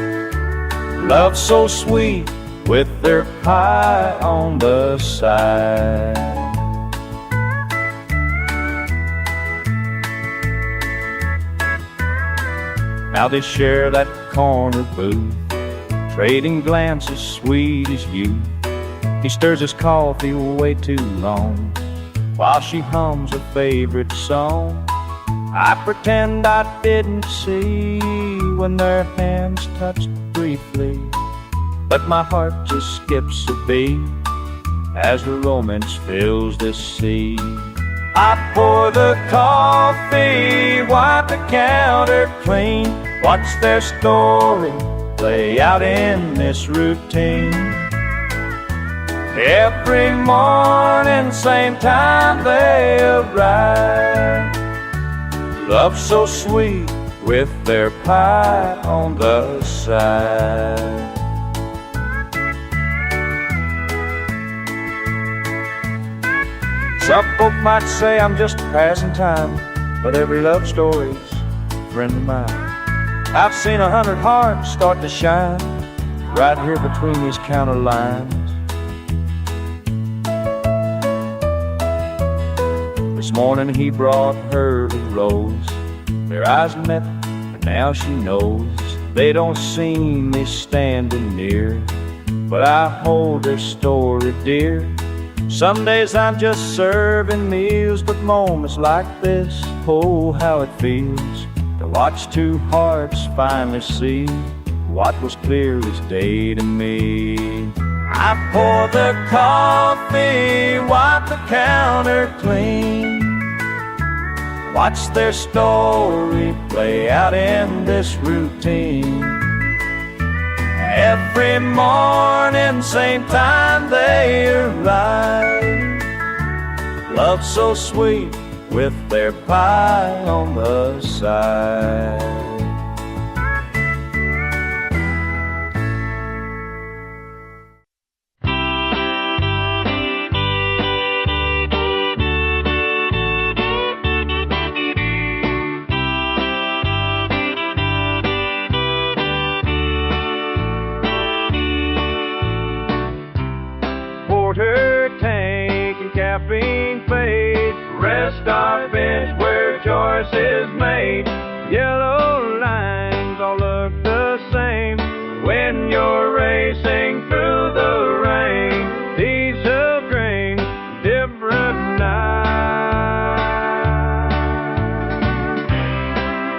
Love so sweet with their pie on the side. Now they share that corner booth, trading glances sweet as you. He stirs his coffee way too long while she hums a favorite song. I pretend I didn't see when their hands touched briefly, but my heart just skips a beat as the romance fills this sea. I pour the coffee, wipe the counter clean, watch their story play out in this routine. Every morning, same time they arrive. Love so sweet with their pie on the side. Some folk might say I'm just passing time, but every love story's a friend of mine. I've seen 100 hearts start to shine right here between these counter lines. This morning he brought her a rose. Their eyes met, but now she knows they don't see me standing near, but I hold their story dear. Some days I'm just serving meals, but moments like this, oh, how it feels to watch two hearts finally see what was clear as day to me. I pour the coffee, wipe the counter clean, watch their story play out in this routine. Every morning, same time they arrive. Love so sweet with their pie on the side. Tank and caffeine fade. Rest our bench where choice is made. Yellow lines all look the same when you're racing through the rain. These hill grains, different nights.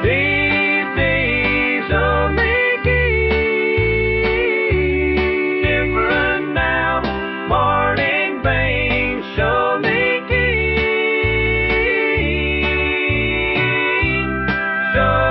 These only different now. Morning veins show me keen. Show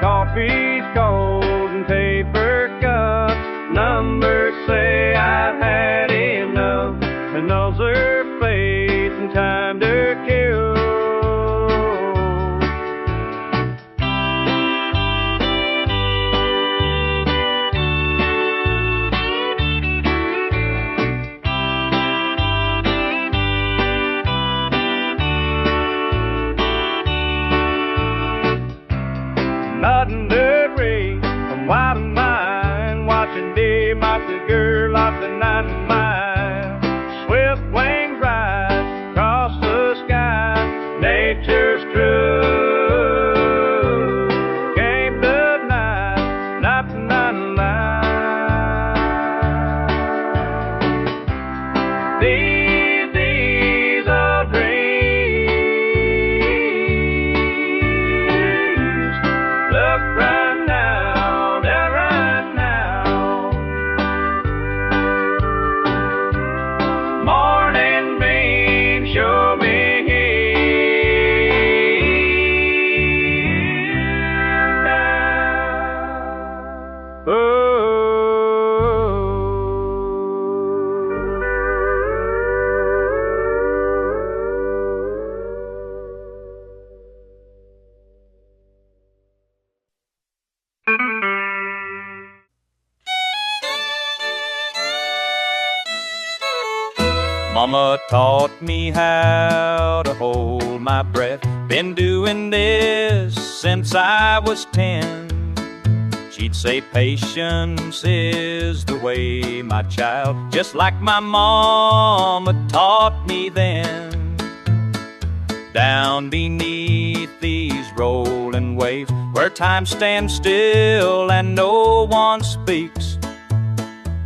coffee's cold and paper cups. Numbers say I've had enough, and those are fate and time to kill. Nothing to read, I'm wide of mind, watching dim off the girl off the 90 mile. Swift wings rise across the sky, nature's true. Game the night, nothing unlike. These are dreams. Look right now, they're right now. Morning beam, show me here now. Oh. Mama taught me how to hold my breath. Been doing this since I was 10. She'd say patience is the way, my child, just like my mama taught me then. Down beneath rolling waves, where time stands still and no one speaks.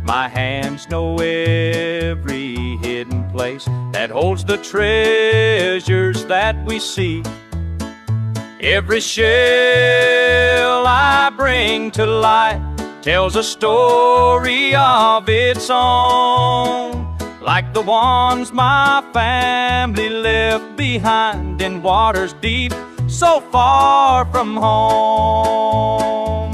My hands know every hidden place that holds the treasures that we seek. Every shell I bring to light tells a story of its own, like the ones my family left behind in waters deep, so far from home.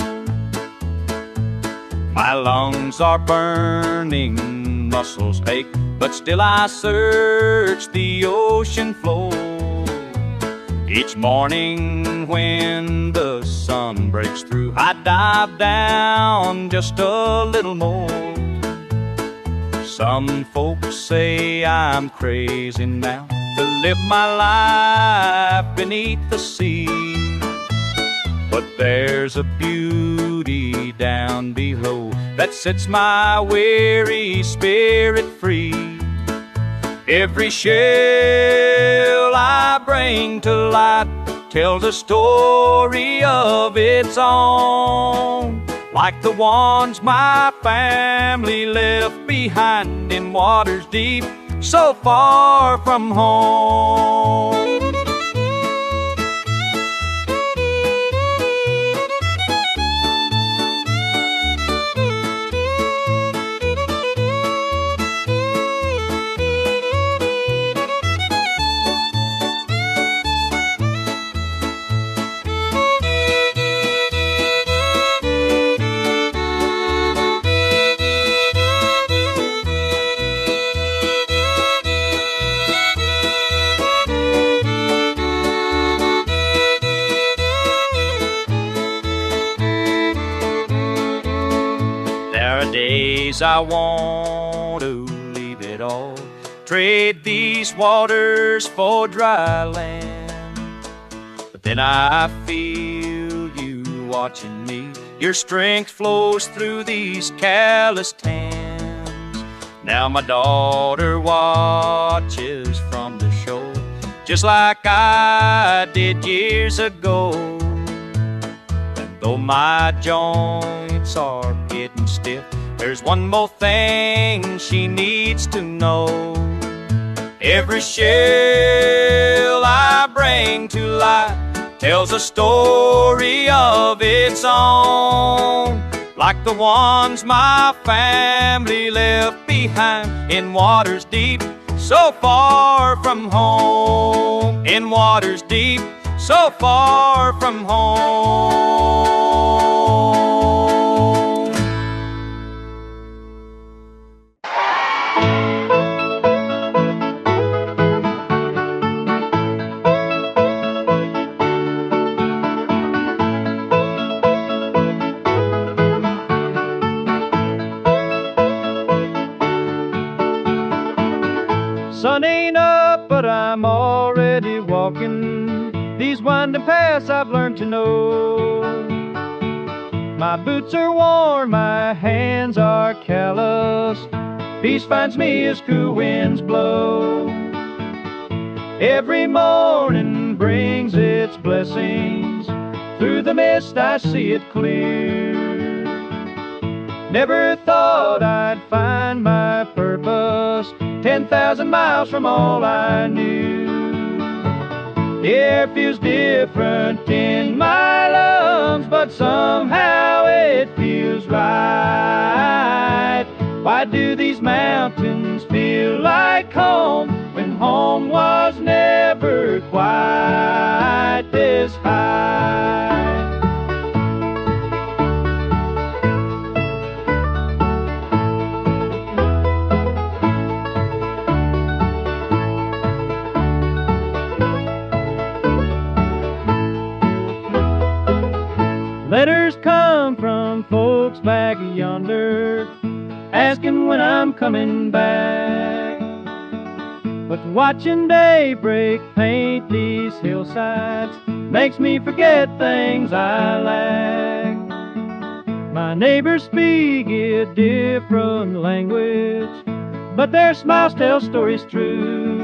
My lungs are burning, muscles ache, but still I search the ocean floor. Each morning when the sun breaks through, I dive down just a little more. Some folks say I'm crazy now to live my life beneath the sea, but there's a beauty down below that sets my weary spirit free. Every shell I bring to light tells a story of its own, like the ones my family left behind in waters deep, so far from home. I want to leave it all, trade these waters for dry land. But then I feel you watching me, your strength flows through these calloused hands. Now my daughter watches from the shore, just like I did years ago. And though my joints are getting stiff, there's one more thing she needs to know. Every shell I bring to light tells a story of its own, like the ones my family left behind in waters deep, so far from home. In waters deep, so far from home. Sun ain't up, but I'm already walking these winding paths I've learned to know. My boots are worn, my hands are calloused. Peace finds me as cool winds blow. Every morning brings its blessings. Through the mist I see it clear. Never thought I'd find my purpose 10,000 miles from all I knew. The air feels different in my lungs, but somehow it feels right. Why do these mountains feel like home when home was never quite this high? Letters come from folks back yonder, asking when I'm coming back. But watching daybreak paint these hillsides makes me forget things I lack. My neighbors speak a different language, but their smiles tell stories true.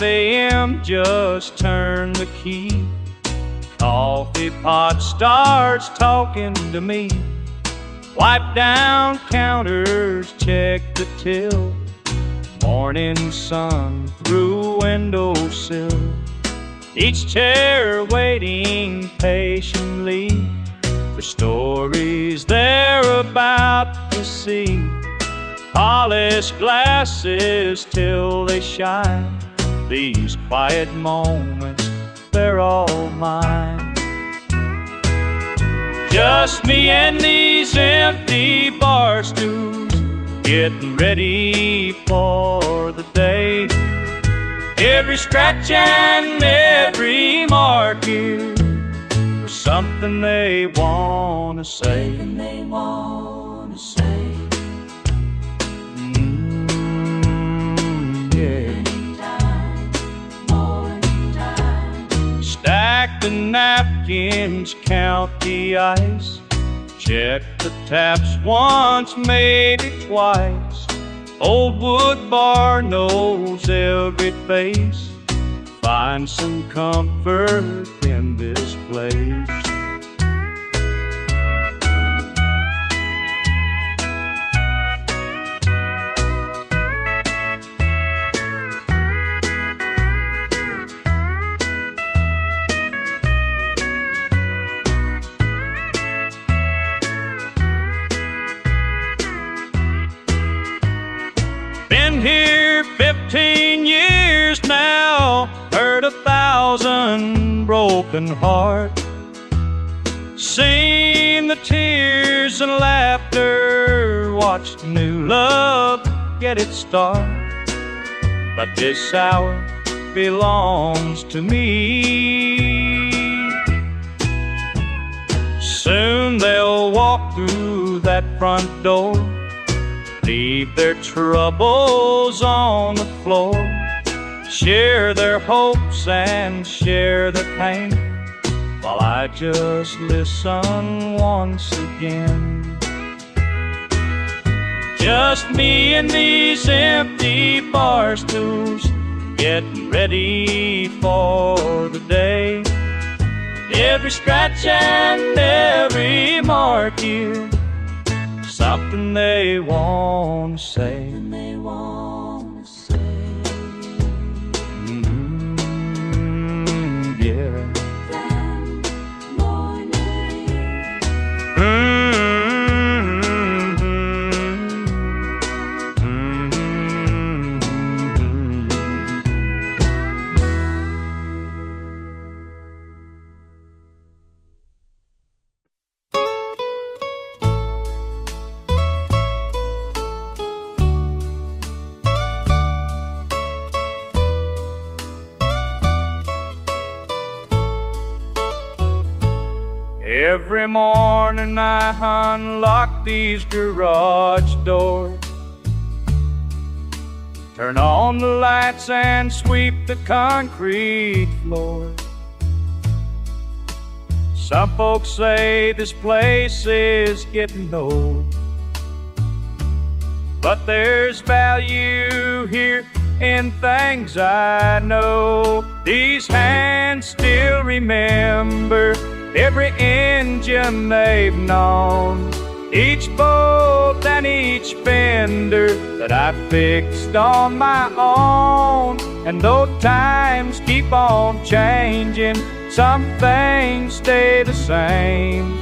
5 a.m. just turn the key. Coffee pot starts talking to me. Wipe down counters, check the till. Morning sun through windowsill. Each chair waiting patiently for stories they're about to see. Polished glasses till they shine. These quiet moments, they're all mine. Just me and these empty bar stools, getting ready for the day. Every scratch and every mark here for something they wanna say. Stack the napkins, count the ice. Check the taps once, maybe twice. Old wood bar knows every face. Find some comfort in this place. Been here 15 years now, heard 1,000 broken hearts, seen the tears and laughter, watched new love get its start. But this hour belongs to me. Soon they'll walk through that front door, leave their troubles on the floor, share their hopes and share their pain, while I just listen once again. Just me and these empty bar stools, getting ready for the day. Every scratch and every mark here, something they want to say. Yeah. Every morning I unlock these garage doors, turn on the lights and sweep the concrete floor. Some folks say this place is getting old, but there's value here in things I know. These hands still remember every engine they've known, each bolt and each fender that I fixed on my own. And though times keep on changing, some things stay the same.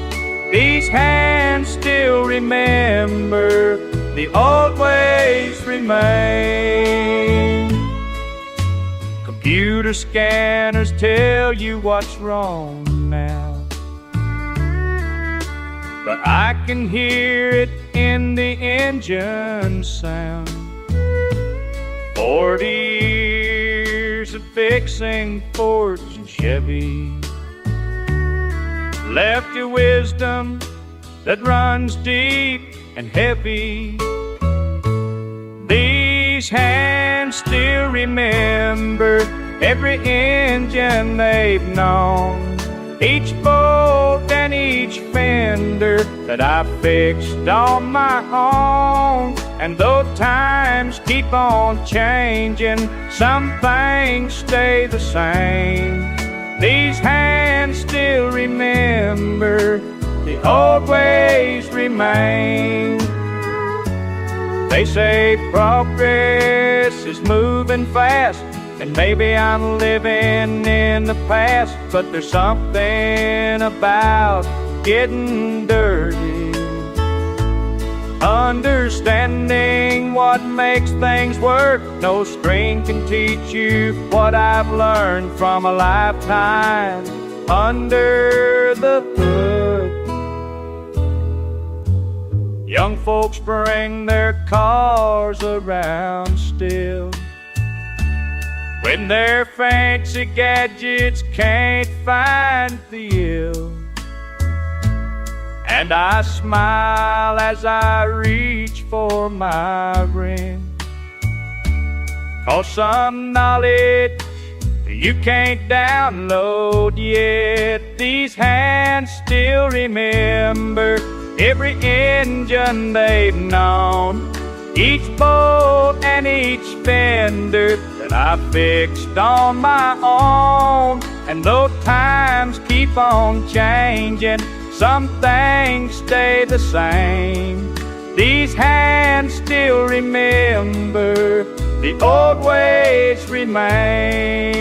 These hands still remember, the old ways remain. Computer scanners tell you what's wrong now, but I can hear it in the engine sound. 40 years of fixing Fords and Chevys left you wisdom that runs deep and heavy. These hands still remember every engine they've known, each bolt and each fender that I fixed on my own. And though times keep on changing, some things stay the same. These hands still remember, the old ways remain. They say progress is moving fast, and maybe I'm living in the past, but there's something about getting dirty. Understanding what makes things work, no string can teach you what I've learned from a lifetime under the hood. Young folks bring their cars around still, when their fancy gadgets can't find the ill. And I smile as I reach for my ring, 'cause some knowledge you can't download yet. These hands still remember every engine they've known, each bolt and each fender that I fixed on my own. And though times keep on changing, some things stay the same. These hands still remember, the old ways remain.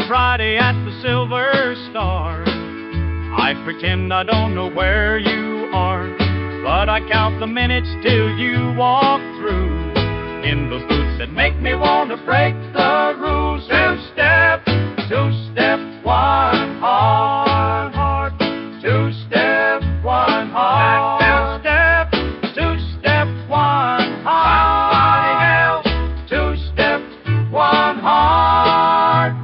Friday at the Silver Star, I pretend I don't know where you are, but I count the minutes till you walk through in those boots that make me want to break the rules. Two-step, one heart, two-step, one heart, two-step, one heart, two-step, one heart,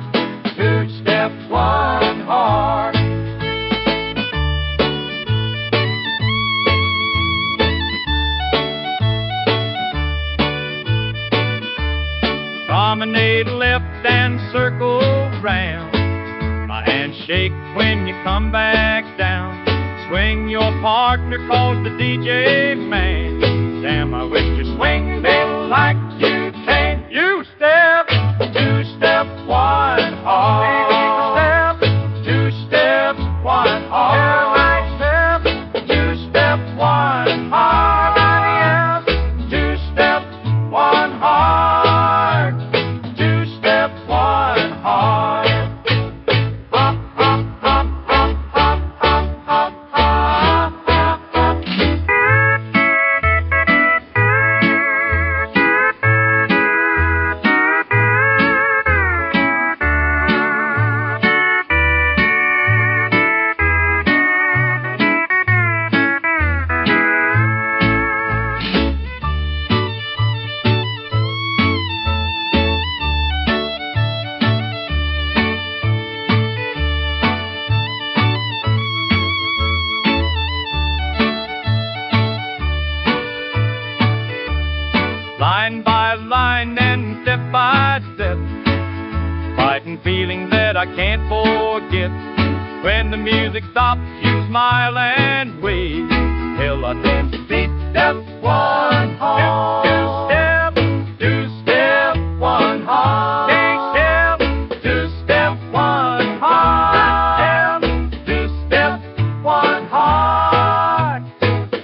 two-step, one heart. Promenade left and circle round. My hand shake when you come back down. Swing your partner, cause the DJ man. Damn, I wish you swing me like you can. You step, two-step, one heart. Two-step, one heart. Step, two-step, one heart. Two-step, one heart. Two-step, one heart. Hop, hop, hop, hop, hop, hop, hop, hop, hop, hop. Line by line and step by step, fighting feeling that I can't forget. When the music stops, you smile and wave, till I dance to beat step one heart. Two-step, two-step, one heart. Two-step, two-step, one heart. Two-step, one heart.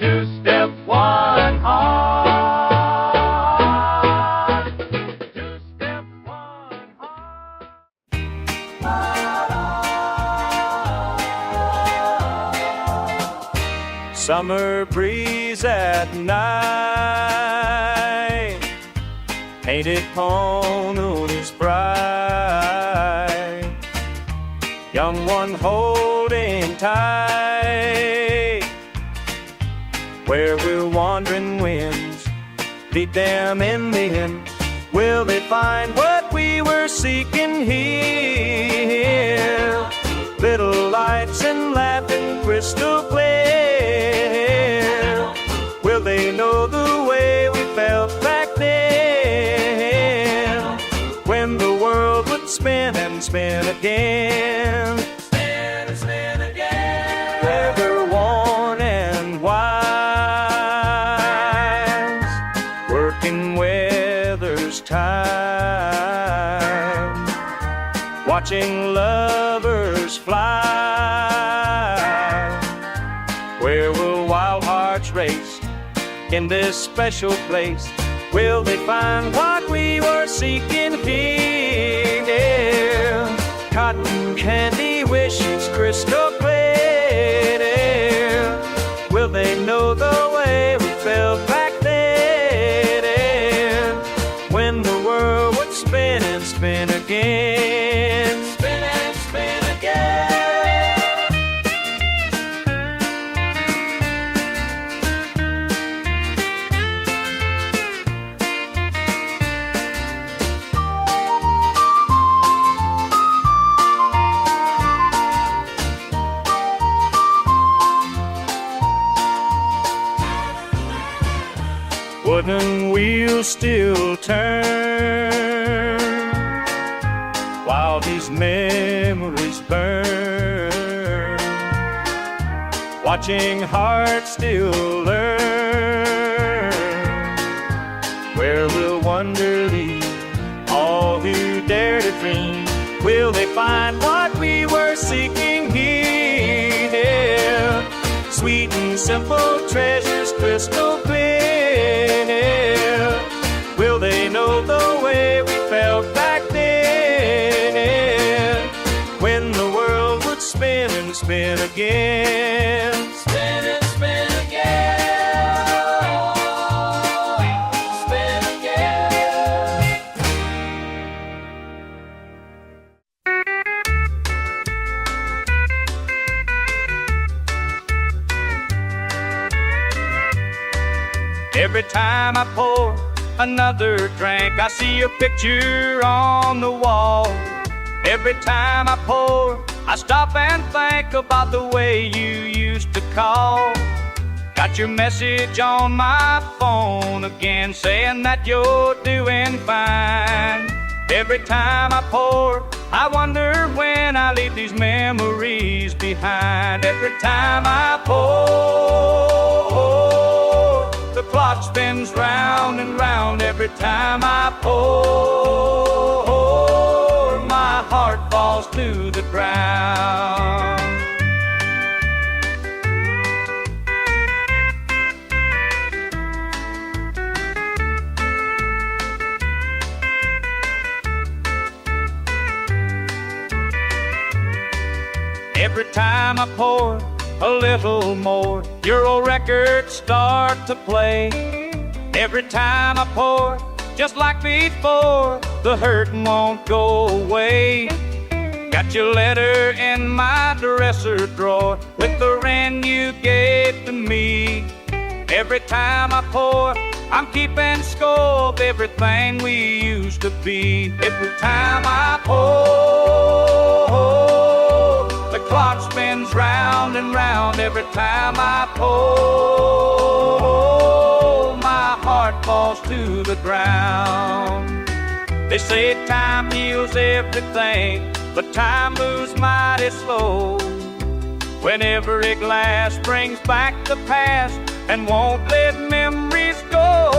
Two-step, one heart. Two-step, one heart. Summer breeze at night, painted moon is bright, young one holding tight, where will wandering winds lead them in the end? Will they find what we were seeking here? Little lights and laughing crystal clear. Will they know the way we felt back then, when the world would spin and spin again? Spin and spin again. Weather worn and wise, working weather's time, watching lovers fly. Where will wild hearts race in this special place? Will they find what we were seeking here? Cotton candy wishes crystal clear. Will they know the way we felt back then, when the world would spin and spin again? Spin and spin again. Wooden wheels still turn while these memories burn, watching hearts still learn. Where will wonder lead all who dare to dream? Will they find what we were seeking here? Sweet and simple treasures crystal clear. Will they know the way we felt back then, when the world would spin and spin again? Spin and spin again. Spin again. Every time I pour another drink, I see a picture on the wall. Every time I pour, I stop and think about the way you used to call. Got your message on my phone again, saying that you're doing fine. Every time I pour, I wonder when I leave these memories behind. Every time I pour, the clock spins round and round. Every time I pour, my heart falls to the ground. Every time I pour a little more, your old records start to play. Every time I pour, just like before, the hurt won't go away. Got your letter in my dresser drawer with the ring you gave to me. Every time I pour, I'm keeping score of everything we used to be. Every time I pour, the clock spins round and round. Every time I pour, my heart falls to the ground. They say time heals everything, but time moves mighty slow. When every glass brings back the past and won't let memories go.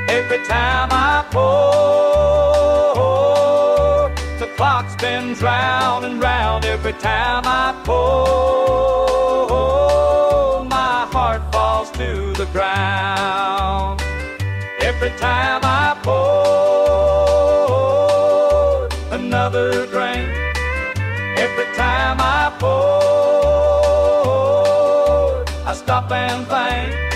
Every time I pour, the clock spins round and round. Every time I pour, my heart falls to the ground. Every time I pour, another grain. Every time I pour, I stop and think.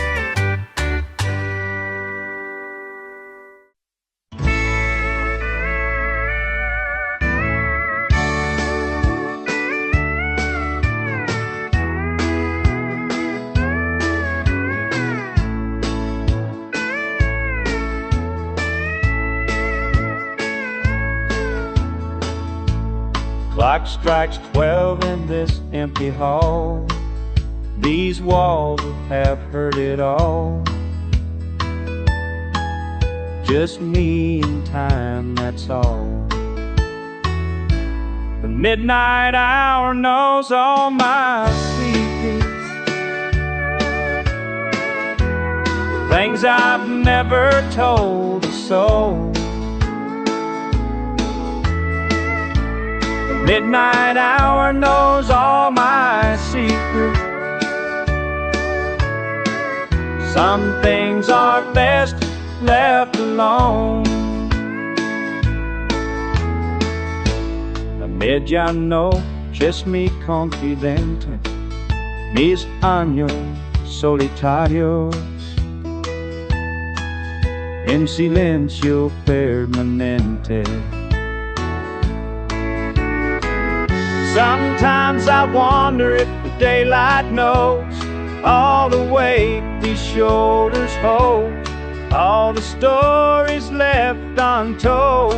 Clock strikes 12 in this empty hall. These walls have heard it all. Just me and time, that's all. The midnight hour knows all my secrets, things I've never told a soul. Midnight hour knows all my secrets. Some things are best left alone. A mediano es mi confidente, mis años solitarios en silencio permanente. Sometimes I wonder if the daylight knows all the weight these shoulders hold, all the stories left untold.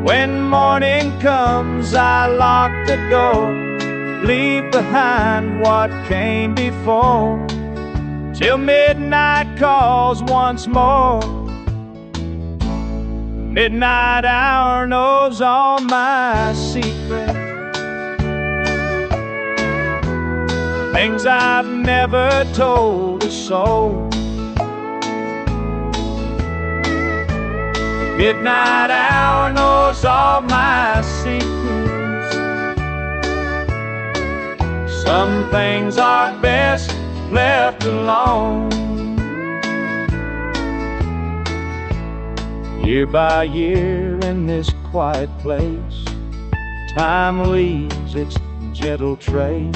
When morning comes, I lock the door, leave behind what came before, till midnight calls once more. Midnight hour knows all my secrets, things I've never told a soul. Midnight hour knows all my secrets. Some things are best left alone. Year by year in this quiet place, time leaves its gentle trace.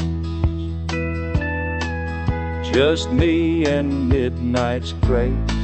Just me and midnight's grace.